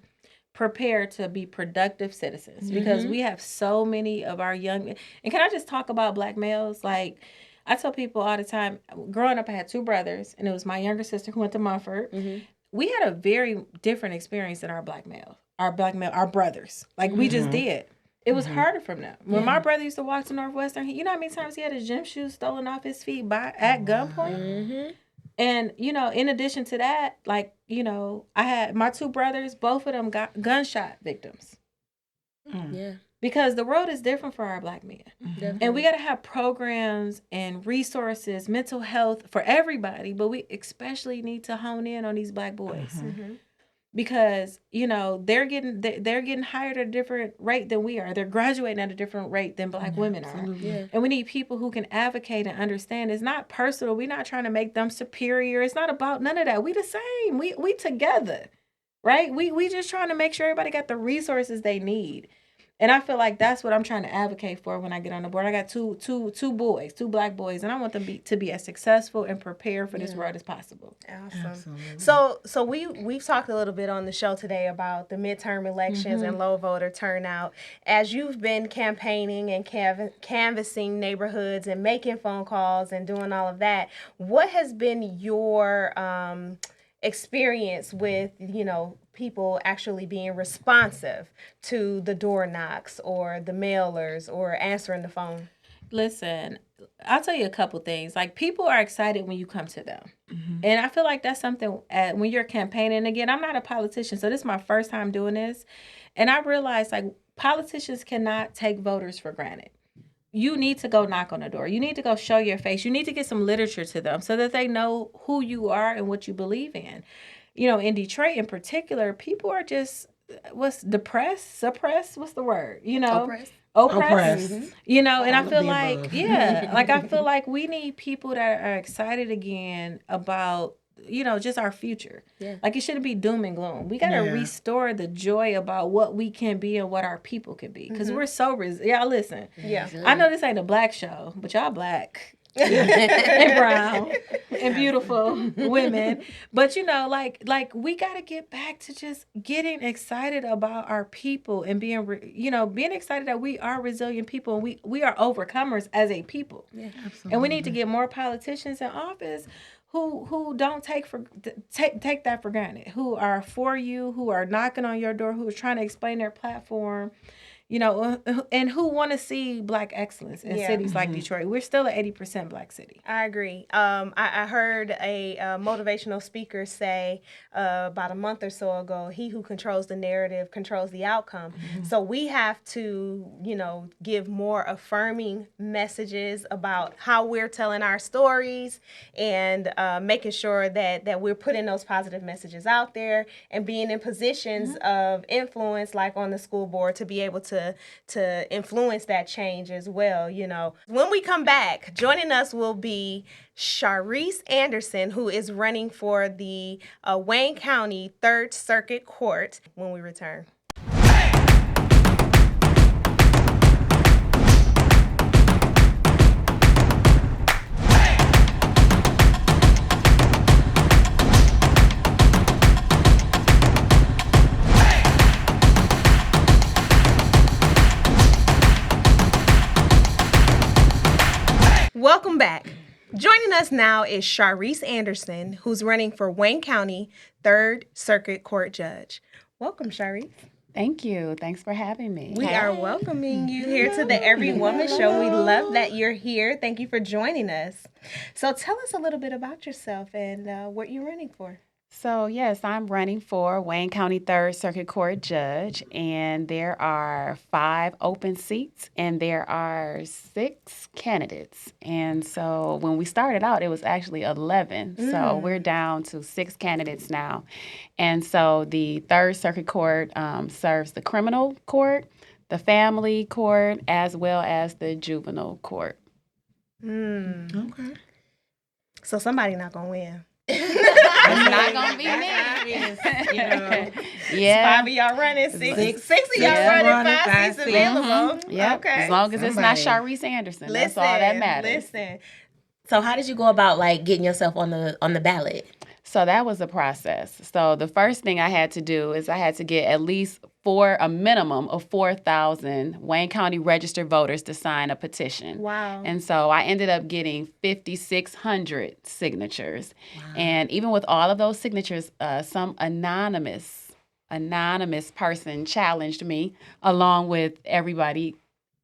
prepared to be productive citizens, because we have so many of our young... And can I just talk about black males? Like, I tell people all the time, growing up, I had 2 brothers, and it was my younger sister who went to Mumford. Mm-hmm. We had a very different experience than our brothers. Like, we just did. It was harder for them. When my brother used to walk to Northwestern, you know how many times he had his gym shoes stolen off his feet at gunpoint? Mm-hmm. And, in addition to that, like, I had my 2 brothers, both of them got gunshot victims. Mm. Yeah. Because the world is different for our black men. Mm-hmm. And we got to have programs and resources, mental health for everybody, but we especially need to hone in on these black boys. Mm-hmm. Because, they're getting hired at a different rate than we are. They're graduating at a different rate than black women are. Yeah. And we need people who can advocate and understand. It's not personal. We're not trying to make them superior. It's not about none of that. We the same. We together, right? We just trying to make sure everybody got the resources they need. And I feel like that's what I'm trying to advocate for when I get on the board. I got two boys, 2 black boys, and I want them to be as successful and prepared for this world as possible. Awesome. Absolutely. So we've talked a little bit on the show today about the midterm elections and low voter turnout. As you've been campaigning and canvassing neighborhoods and making phone calls and doing all of that, what has been your experience with, people actually being responsive to the door knocks or the mailers or answering the phone? Listen, I'll tell you a couple things. Like, people are excited when you come to them. And I feel like that's something when you're campaigning. Again, I'm not a politician, so this is my first time doing this. And I realized, like, politicians cannot take voters for granted. You need to go knock on the door. You need to go show your face. You need to get some literature to them so that they know who you are and what you believe in. In Detroit in particular, people are just, suppressed, what's the word? Oppressed. And I feel like, I feel like we need people that are excited again about, just our future. Yeah. Like, it shouldn't be doom and gloom. We got to restore the joy about what we can be and what our people can be. Because we're so y'all listen. Yeah. I know this ain't a black show, but y'all black. And brown and beautiful women, but we got to get back to just getting excited about our people and being excited that we are resilient people and we are overcomers as a people. Yeah, absolutely. And we need to get more politicians in office who don't take that for granted, who are for you, who are knocking on your door, who are trying to explain their platform. And who want to see Black excellence in cities like Detroit. We're still an 80% Black city. I agree. I heard a motivational speaker say about a month or so ago, he who controls the narrative controls the outcome. So we have to, give more affirming messages about how we're telling our stories and making sure that we're putting those positive messages out there and being in positions of influence, like on the school board, to be able to influence that change as well. When we come back, joining us will be Sharice Anderson, who is running for the Wayne County 3rd Circuit Court, when we return. Welcome back. Joining us now is Sharice Anderson, who's running for Wayne County 3rd Circuit Court Judge. Welcome, Sharice. Thank you. Thanks for having me. We are welcoming you here to the Every Woman Show. We love that you're here. Thank you for joining us. So tell us a little bit about yourself and what you're running for. So, yes, I'm running for Wayne County 3rd Circuit Court Judge, and there are 5 open seats, and there are 6 candidates. And so when we started out, it was actually 11. So we're down to 6 candidates now. And so the 3rd Circuit Court serves the criminal court, the family court, as well as the juvenile court. Okay. So somebody not going to win. It's not gonna be me. Yeah. 5 of y'all running, six of y'all running, 5 seats available. Yeah. Okay. As long as it's not Sharice Anderson, that's all that matters. Listen. So how did you go about getting yourself on the ballot? So that was a process. So the first thing I had to do is I had to get at least a minimum of 4,000 Wayne County registered voters to sign a petition. Wow. And so I ended up getting 5,600 signatures. Wow. And even with all of those signatures, some anonymous person challenged me along with everybody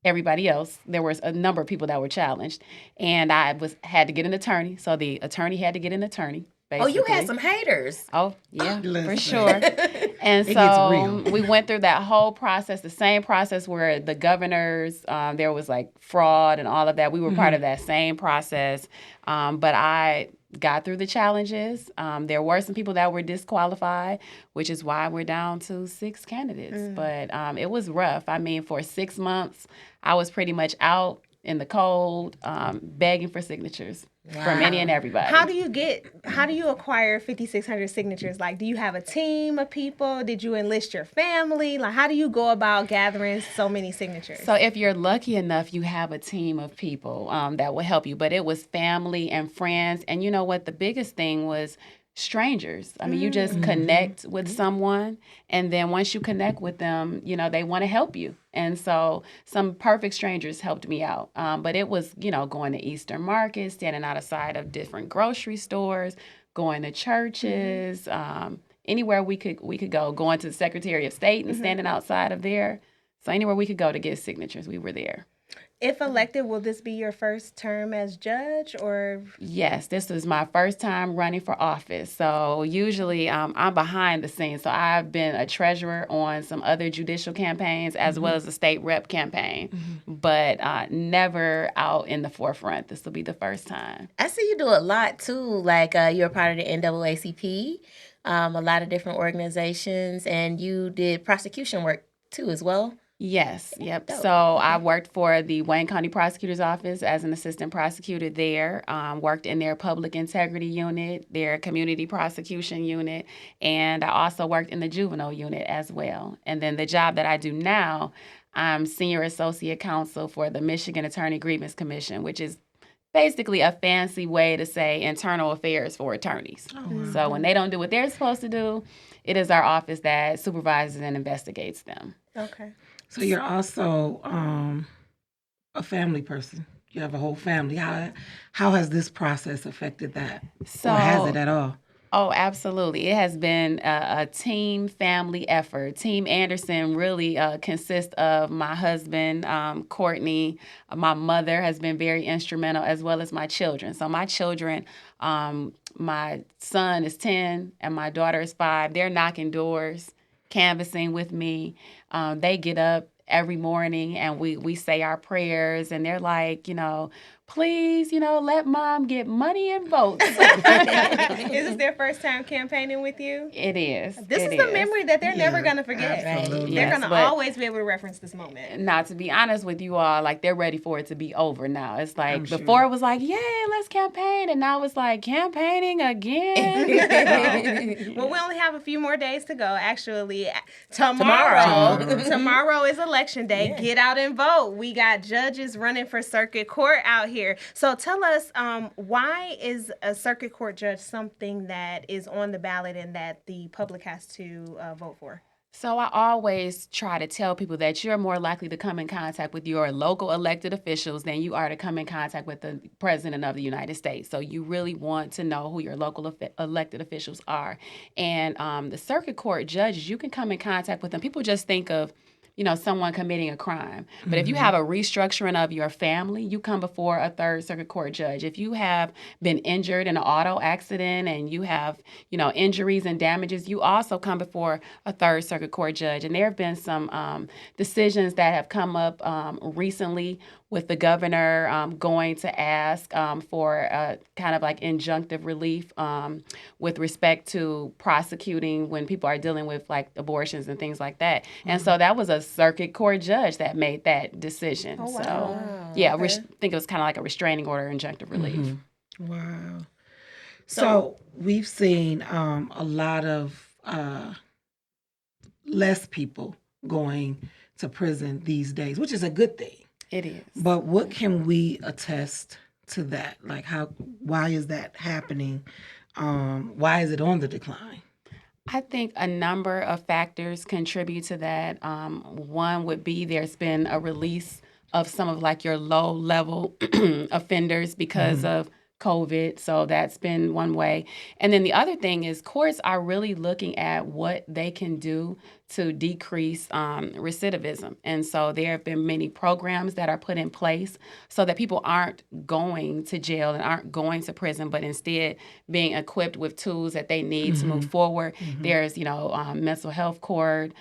else. There was a number of people that were challenged. And I had to get an attorney. So the attorney had to get an attorney. Basically. Oh, you had some haters. Oh, yeah, for sure. And so we went through that whole process, the same process where the governors, there was fraud and all of that. We were part of that same process. But I got through the challenges. There were some people that were disqualified, which is why we're down to 6 candidates. But it was rough. I mean, for 6 months, I was pretty much out in the cold, begging for signatures. Wow. From any and everybody. How do you acquire 5,600 signatures? Do you have a team of people? Did you enlist your family? How do you go about gathering so many signatures? So if you're lucky enough, you have a team of people that will help you. But it was family and friends. And you know what? The biggest thing was strangers. I mean, you just connect with someone, and then once you connect with them, they want to help you. And so some perfect strangers helped me out. But it was, going to Eastern markets, standing outside of different grocery stores, going to churches, anywhere we could go, going to the Secretary of State and standing outside of there. So anywhere we could go to get signatures, we were there. If elected, will this be your first term as judge, or? Yes, this was my first time running for office. So usually I'm behind the scenes. So I've been a treasurer on some other judicial campaigns as well as a state rep campaign, but never out in the forefront. This will be the first time. I see you do a lot too. Like you're a part of the NAACP, a lot of different organizations, and you did prosecution work too as well. Yes, yep. So I worked for the Wayne County Prosecutor's Office as an assistant prosecutor there, worked in their public integrity unit, their community prosecution unit, and I also worked in the juvenile unit as well. And then the job that I do now, I'm senior associate counsel for the Michigan Attorney Grievance Commission, which is basically a fancy way to say internal affairs for attorneys. So when they don't do what they're supposed to do, it is our office that supervises and investigates them. Okay. So you're also a family person. You have a whole family. How has this process affected that? So, or has it at all? Oh, absolutely. It has been a team family effort. Team Anderson really consists of my husband, Courtney. My mother has been very instrumental, as well as my children. So my children, my son is 10 and my daughter is 5. They're knocking doors, canvassing with me. They get up every morning and we say our prayers, and they're like, please, let mom get money and votes. Is this their first time campaigning with you? It is. This is a memory that they're never going to forget. Absolutely. They're going to always be able to reference this moment. Now, to be honest with you all, like, they're ready for it to be over now. It's like, before it was like, yay, let's campaign. And now it's like, campaigning again. Well, we only have a few more days to go. Actually, tomorrow is election day. Yeah. Get out and vote. We got judges running for circuit court out here. So tell us, why is a circuit court judge something that is on the ballot and that the public has to vote for? So I always try to tell people that you're more likely to come in contact with your local elected officials than you are to come in contact with the President of the United States. So you really want to know who your local elected officials are. And the circuit court judges, you can come in contact with them. People just think of someone committing a crime. But if you have a restructuring of your family, you come before a third circuit court judge. If you have been injured in an auto accident and you have, injuries and damages, you also come before a third circuit court judge. And there have been some decisions that have come up recently with the governor going to ask for kind of like injunctive relief with respect to prosecuting when people are dealing with like abortions and things like that. And so that was a circuit court judge that made that decision. Oh, wow. So, yeah, I think it was kind of like a restraining order, injunctive relief. Wow. So we've seen a lot of less people going to prison these days, which is a good thing. It is. But what can we attest to that? Like, why is that happening? Why is it on the decline? I think a number of factors contribute to that. One would be there's been a release of some of like your low-level offenders because of COVID. So that's been one way. And then the other thing is courts are really looking at what they can do to decrease recidivism. And so there have been many programs that are put in place so that people aren't going to jail and aren't going to prison, but instead being equipped with tools that they need to move forward. There's, mental health court,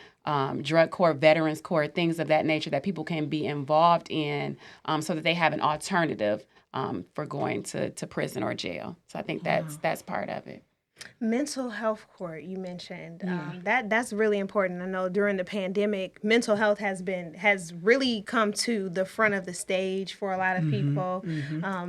drug court, veterans court, things of that nature that people can be involved in so that they have an alternative for going to prison or jail. So I think that's part of it. Mental health court, you mentioned. That's really important. I know during the pandemic, mental health has really come to the front of the stage for a lot of people.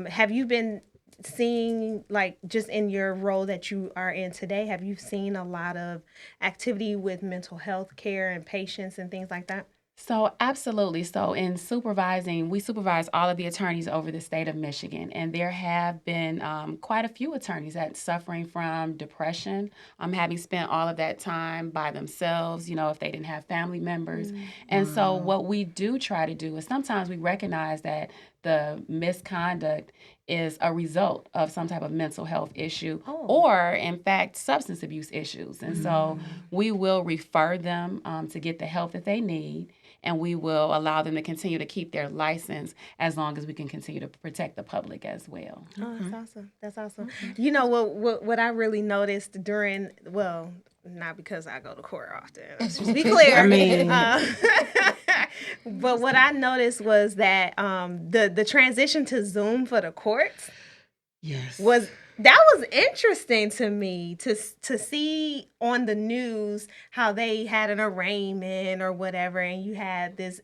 Have you been seeing, like, just in your role that you are in today, have you seen a lot of activity with mental health care and patients and things like that? So absolutely. So in supervising, we supervise all of the attorneys over the state of Michigan, and there have been quite a few attorneys that's suffering from depression, having spent all of that time by themselves, if they didn't have family members. And so what we do try to do is sometimes we recognize that the misconduct is a result of some type of mental health issue or, in fact, substance abuse issues. And so we will refer them to get the help that they need, and we will allow them to continue to keep their license as long as we can continue to protect the public as well. Oh, that's awesome. That's awesome. You know what I really noticed during, well, not because I go to court often. Let's just be clear. I mean, but what I noticed was that the transition to Zoom for the courts was interesting to me to see on the news how they had an arraignment or whatever, and you had this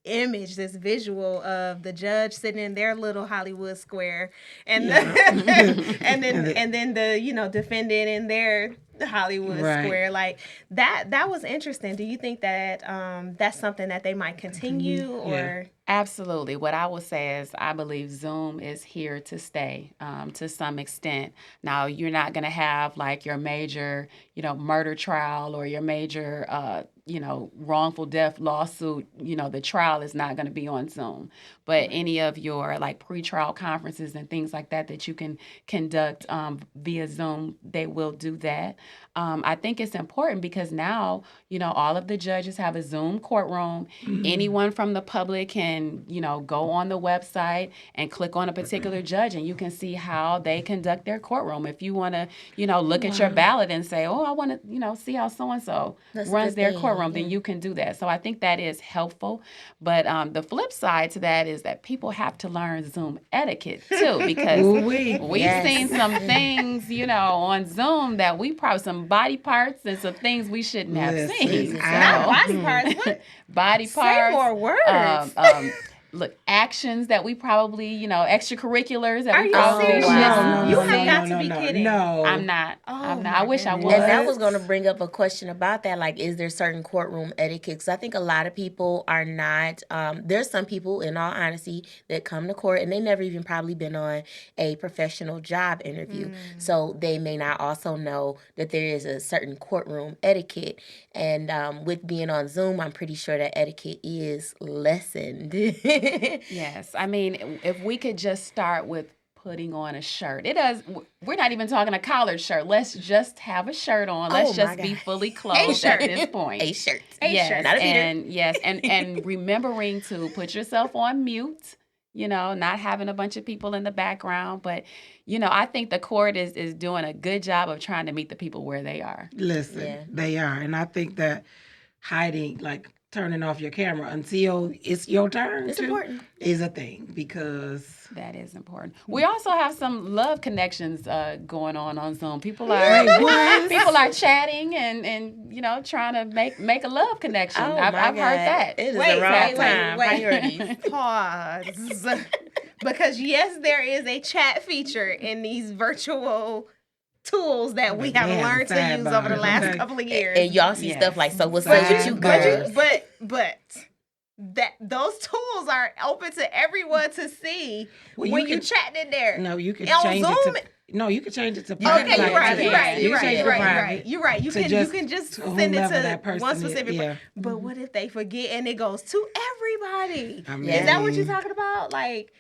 image, this visual of the judge sitting in their little Hollywood square, and and then the defendant in their Hollywood square. Like that was interesting. Do you think that that's something that they might continue or? Absolutely. What I will say is I believe Zoom is here to stay to some extent. Now, you're not going to have like your major, murder trial or your major, wrongful death lawsuit. The trial is not going to be on Zoom. But any of your like pretrial conferences and things like that you can conduct via Zoom, they will do that. I think it's important because now, all of the judges have a Zoom courtroom. Anyone from the public can, go on the website and click on a particular judge, and you can see how they conduct their courtroom. If you want to, look at your ballot and say, oh, I want to, see how so-and-so runs their courtroom, then you can do that. So I think that is helpful. But the flip side to that is that people have to learn Zoom etiquette, too, because we've seen some things, on Zoom that we probably, some body parts and some things we shouldn't have seen. Not body parts. What? Body parts. Say more words. Look, actions that we probably, extracurriculars that Are we you probably serious? shouldn't. You have got to be kidding. No. I'm not. I'm not. I wish I was. And that was going to bring up a question about that. Like, is there certain courtroom etiquette? Because I think a lot of people are not. There's some people, in all honesty, that come to court and they never even probably been on a professional job interview. So they may not also know that there is a certain courtroom etiquette. And with being on Zoom, I'm pretty sure that etiquette is lessened. Yes. I mean, if we could just start with putting on a shirt. We're not even talking a collared shirt. Let's just have a shirt on. Let's just be fully clothed at this point. A shirt. Yes. Not a beater. And remembering to put yourself on mute, not having a bunch of people in the background. But, I think the court is doing a good job of trying to meet the people where they are. Listen, they are. And I think that hiding, like, turning off your camera until it's your turn is a thing, because that is important. We also have some love connections going on Zoom. People are chatting and trying to make a love connection. I've heard that. It is the wrong time. Priorities. Pause. Because yes, there is a chat feature in these virtual tools that we have learned to use over the last couple of years. And y'all see stuff like, so what's up with you girls? But that those tools are open to everyone to see when you chatting in there. No, you can on change Zoom, it to... No, you can change it to private. Okay, you're right. You can just send it to one specific person. But what if they forget and it goes to everybody? Is that what you're talking about? Like...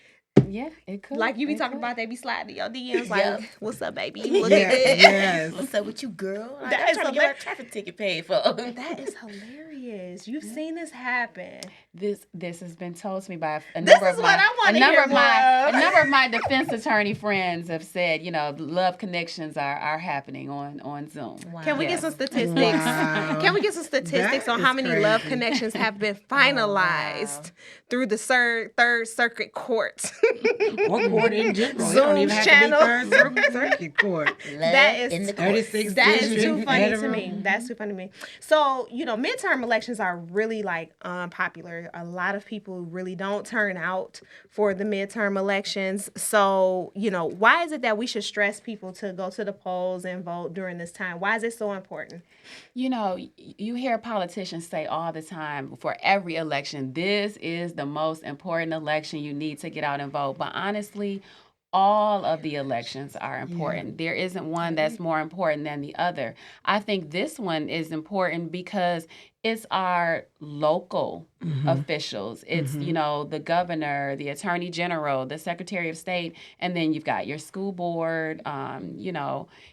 Yeah, it could. Like you be talking about, they be sliding your DMs like, "What's up, baby? Yes. What's up with you, girl? I'm That is trying to get our traffic ticket paid for." That is hilarious. You've seen this happen. This has been told to me by a This number is of what I want to hear more of. A number of my defense attorney friends have said, love connections are happening on Zoom. Wow. Can we get some statistics? Wow. Can we get some statistics That on how is many crazy. love connections have been finalized through the Third Circuit Court? Or court in general. Zoom's It don't even have channel. to be Third Circuit Court. That is in the 36 That is district too funny to federal. me. That's too funny to me. So, midterm elections are really like unpopular. A lot of people really don't turn out for the midterm elections. So, why is it that we should stress people to go to the polls and vote during this time? Why is it so important? You hear politicians say all the time for every election, this is the most important election. You need to get out and vote. But honestly, all of the elections are important. There isn't one that's more important than the other. I think this one is important because it's our local officials. It's, the governor, the attorney general, the secretary of state, and then you've got your school board,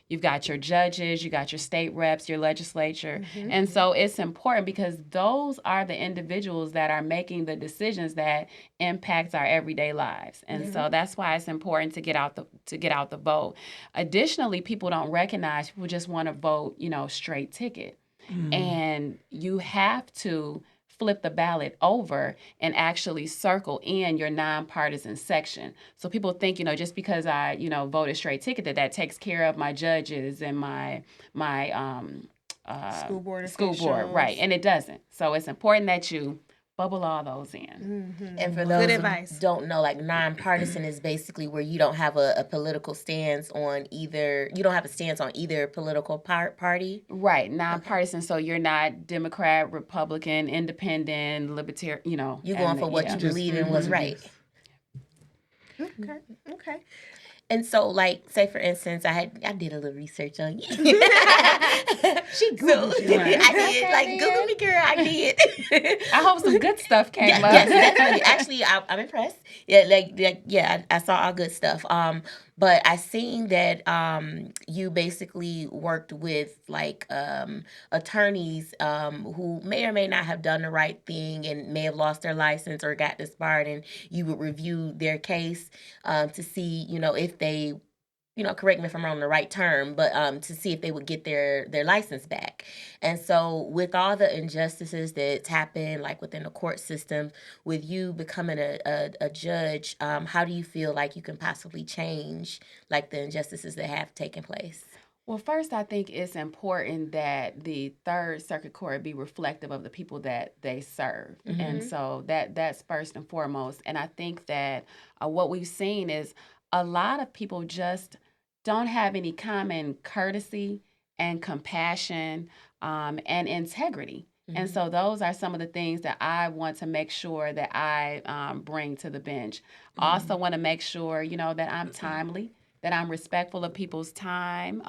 you've got your judges, you got your state reps, your legislature. And so it's important because those are the individuals that are making the decisions that impact our everyday lives. And so that's why it's important to get out the vote. Additionally, people don't recognize, people just want to vote, straight ticket. And you have to flip the ballot over and actually circle in your nonpartisan section. So people think, just because I, voted straight ticket, that takes care of my judges and my School board right? And it doesn't. So it's important that you bubble all those in. And for those who don't know, like nonpartisan is basically where you don't have a political stance on either. You don't have a stance on either political party. Right, nonpartisan. So you're not Democrat, Republican, Independent, Libertarian. You're going for what you believe in was right. Okay. And so, like, say for instance, I did a little research on you. She Googled you. Right. I did. Like, Google me, girl. I did. I hope some good stuff came up. Yes, definitely. Actually, I'm impressed. Yeah, I saw all good stuff. But I seen that you basically worked with attorneys who may or may not have done the right thing and may have lost their license or got disbarred, and you would review their case to see, if they, correct me if I'm wrong, the right term, but to see if they would get their license back. And so with all the injustices that's happened, like within the court system, with you becoming a judge, how do you feel like you can possibly change like the injustices that have taken place? Well, first, I think it's important that the Third Circuit Court be reflective of the people that they serve. And so that's first and foremost. And I think that what we've seen is a lot of people just don't have any common courtesy and compassion and integrity. And so those are some of the things that I want to make sure that I bring to the bench. Also want to make sure, that I'm timely, that I'm respectful of people's time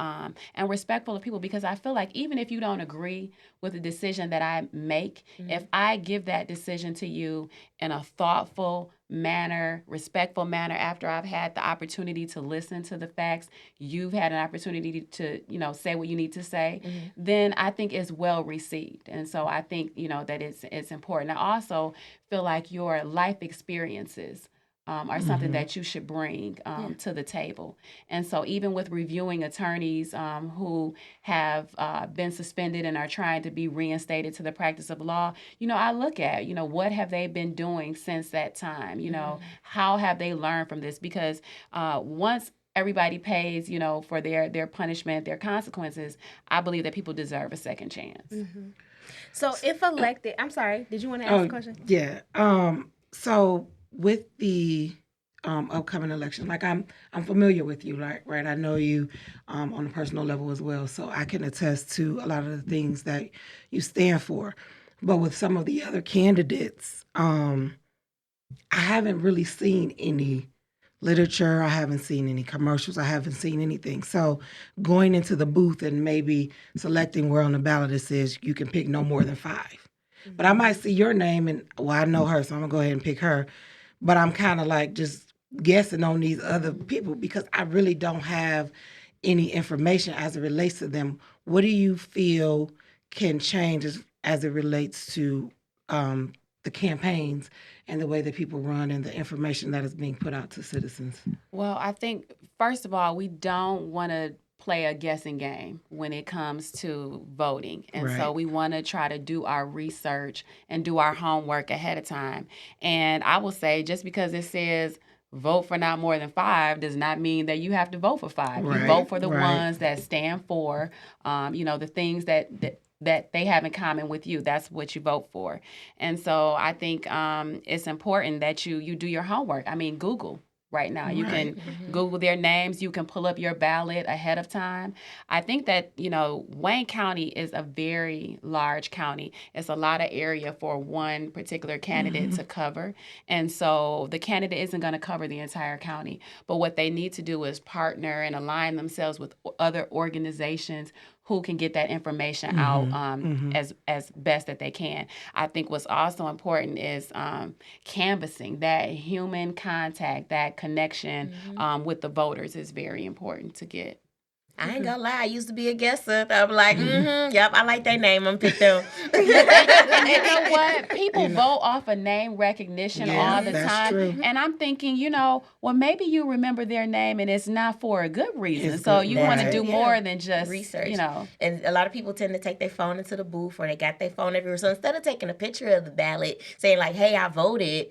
and respectful of people, because I feel like even if you don't agree with the decision that I make, if I give that decision to you in a thoughtful manner, respectful manner, after I've had the opportunity to listen to the facts, you've had an opportunity to, say what you need to say, then I think it's well received. And so I think, that it's important. I also feel like your life experiences are something that you should bring to the table. And so even with reviewing attorneys who have been suspended and are trying to be reinstated to the practice of law, I look at, what have they been doing since that time? How have they learned from this? Because once everybody pays, for their punishment, their consequences, I believe that people deserve a second chance. So if elected, I'm sorry, did you want to ask a question? Yeah. So with the upcoming election, like I'm familiar with you, right? I know you on a personal level as well, so I can attest to a lot of the things that you stand for. But with some of the other candidates, I haven't really seen any literature. I haven't seen any commercials. I haven't seen anything. So going into the booth and maybe selecting where on the ballot it says you can pick no more than 5. But I might see your name and, I know her, so I'm going to go ahead and pick her. But I'm kind of like just guessing on these other people because I really don't have any information as it relates to them. What do you feel can change as it relates to the campaigns and the way that people run and the information that is being put out to citizens? Well, I think, first of all, we don't want to play a guessing game when it comes to voting. And so we want to try to do our research and do our homework ahead of time. And I will say, just because it says vote for not more than 5 does not mean that you have to vote for 5. You vote for the ones that stand for, the things that they have in common with you. That's what you vote for. And so I think it's important that you do your homework. I mean, Google. Right now, you can Google their names. You can pull up your ballot ahead of time. I think that, Wayne County is a very large county. It's a lot of area for one particular candidate to cover. And so the candidate isn't going to cover the entire county. But what they need to do is partner and align themselves with other organizations who can get that information out as best that they can. I think what's also important is canvassing. That human contact, that connection with the voters is very important to get. I ain't gonna lie, I used to be a guesser. I'm like, yep, I like their name. I'm pick them. And you know what? People vote off of name recognition all the time. True. And I'm thinking, well, maybe you remember their name and it's not for a good reason. It's so good. you want to do more than just research. And a lot of people tend to take their phone into the booth, or they got their phone everywhere. So instead of taking a picture of the ballot, saying like, hey, I voted,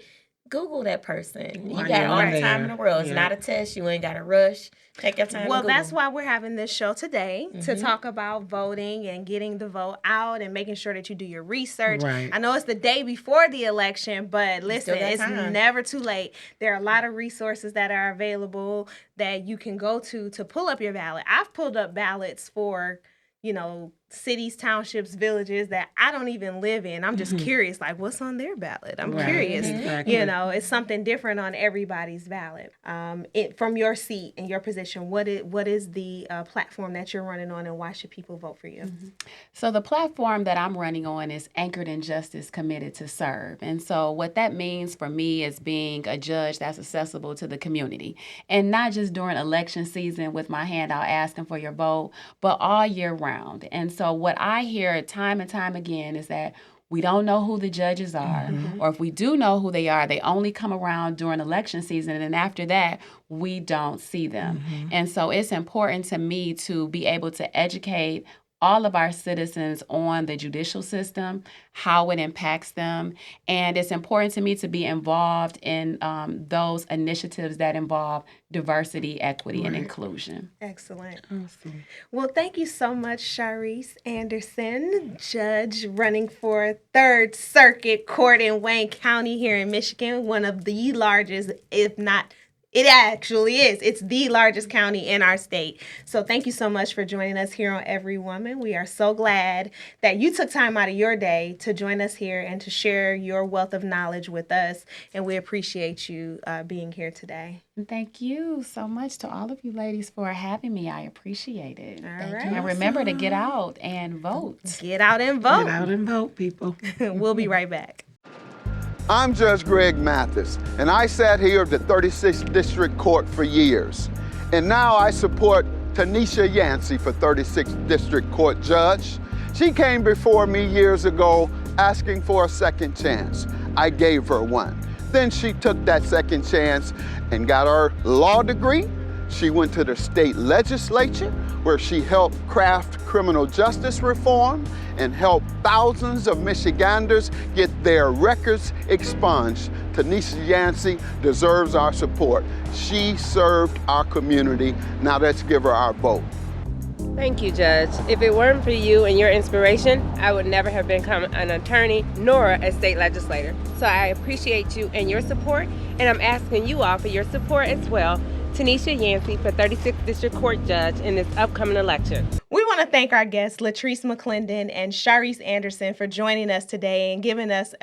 Google that person. You got all the time in the world. It's not a test. You ain't got to rush. Take your time. Well, that's why we're having this show today, to talk about voting and getting the vote out and making sure that you do your research. Right. I know it's the day before the election, but listen, it's never too late. There are a lot of resources that are available that you can go to pull up your ballot. I've pulled up ballots for, cities, townships, villages that I don't even live in. I'm just curious, like, what's on their ballot? I'm curious. Exactly. It's something different on everybody's ballot. From your seat and your position, what is the platform that you're running on, and why should people vote for you? So the platform that I'm running on is Anchored in Justice, Committed to Serve. And so what that means for me is being a judge that's accessible to the community, and not just during election season with my hand out asking for your vote, but all year round. And so what I hear time and time again is that we don't know who the judges are, or if we do know who they are, they only come around during election season, and then after that, we don't see them. And so it's important to me to be able to educate all of our citizens on the judicial system, how it impacts them. And it's important to me to be involved in those initiatives that involve diversity, equity, and inclusion. Excellent. Awesome. Well, thank you so much, Sharice Anderson, judge running for 3rd Circuit Court in Wayne County here in Michigan, one of the largest, if not, it actually is. It's the largest county in our state. So thank you so much for joining us here on Every Woman. We are so glad that you took time out of your day to join us here and to share your wealth of knowledge with us. And we appreciate you being here today. Thank you so much to all of you ladies for having me. I appreciate it. All right. And remember to get out and vote. Get out and vote. Get out and vote, people. We'll be right back. I'm Judge Greg Mathis, and I sat here at the 36th District Court for years. And now I support Tanisha Yancey for 36th District Court Judge. She came before me years ago asking for a second chance. I gave her one. Then she took that second chance and got her law degree. She went to the state legislature where she helped craft criminal justice reform and helped thousands of Michiganders get their records expunged. Tanisha Yancey deserves our support. She served our community. Now let's give her our vote. Thank you, Judge. If it weren't for you and your inspiration, I would never have become an attorney nor a state legislator. So I appreciate you and your support, and I'm asking you all for your support as well. Tanisha Yancey for 36th District Court Judge in this upcoming election. We want to thank our guests, Latrice McClendon and Sharice Anderson, for joining us today and giving us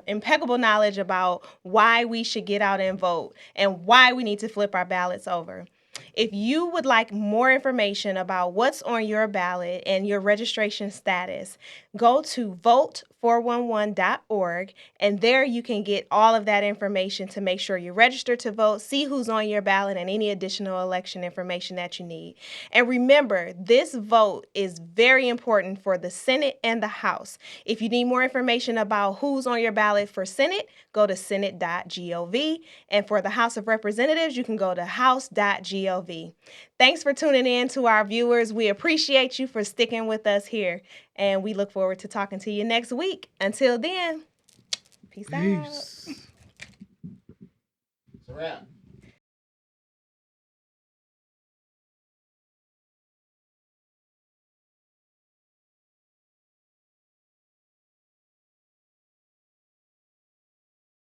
impeccable knowledge about why we should get out and vote and why we need to flip our ballots over. If you would like more information about what's on your ballot and your registration status, go to vote411.org, and there you can get all of that information to make sure you're registered to vote, see who's on your ballot, and any additional election information that you need. And remember, this vote is very important for the Senate and the House. If you need more information about who's on your ballot for Senate, go to senate.gov, and for the House of Representatives, you can go to house.gov. Thanks for tuning in to our viewers. We appreciate you for sticking with us here, and we look forward to talking to you next week. Until then, peace out. It's a wrap.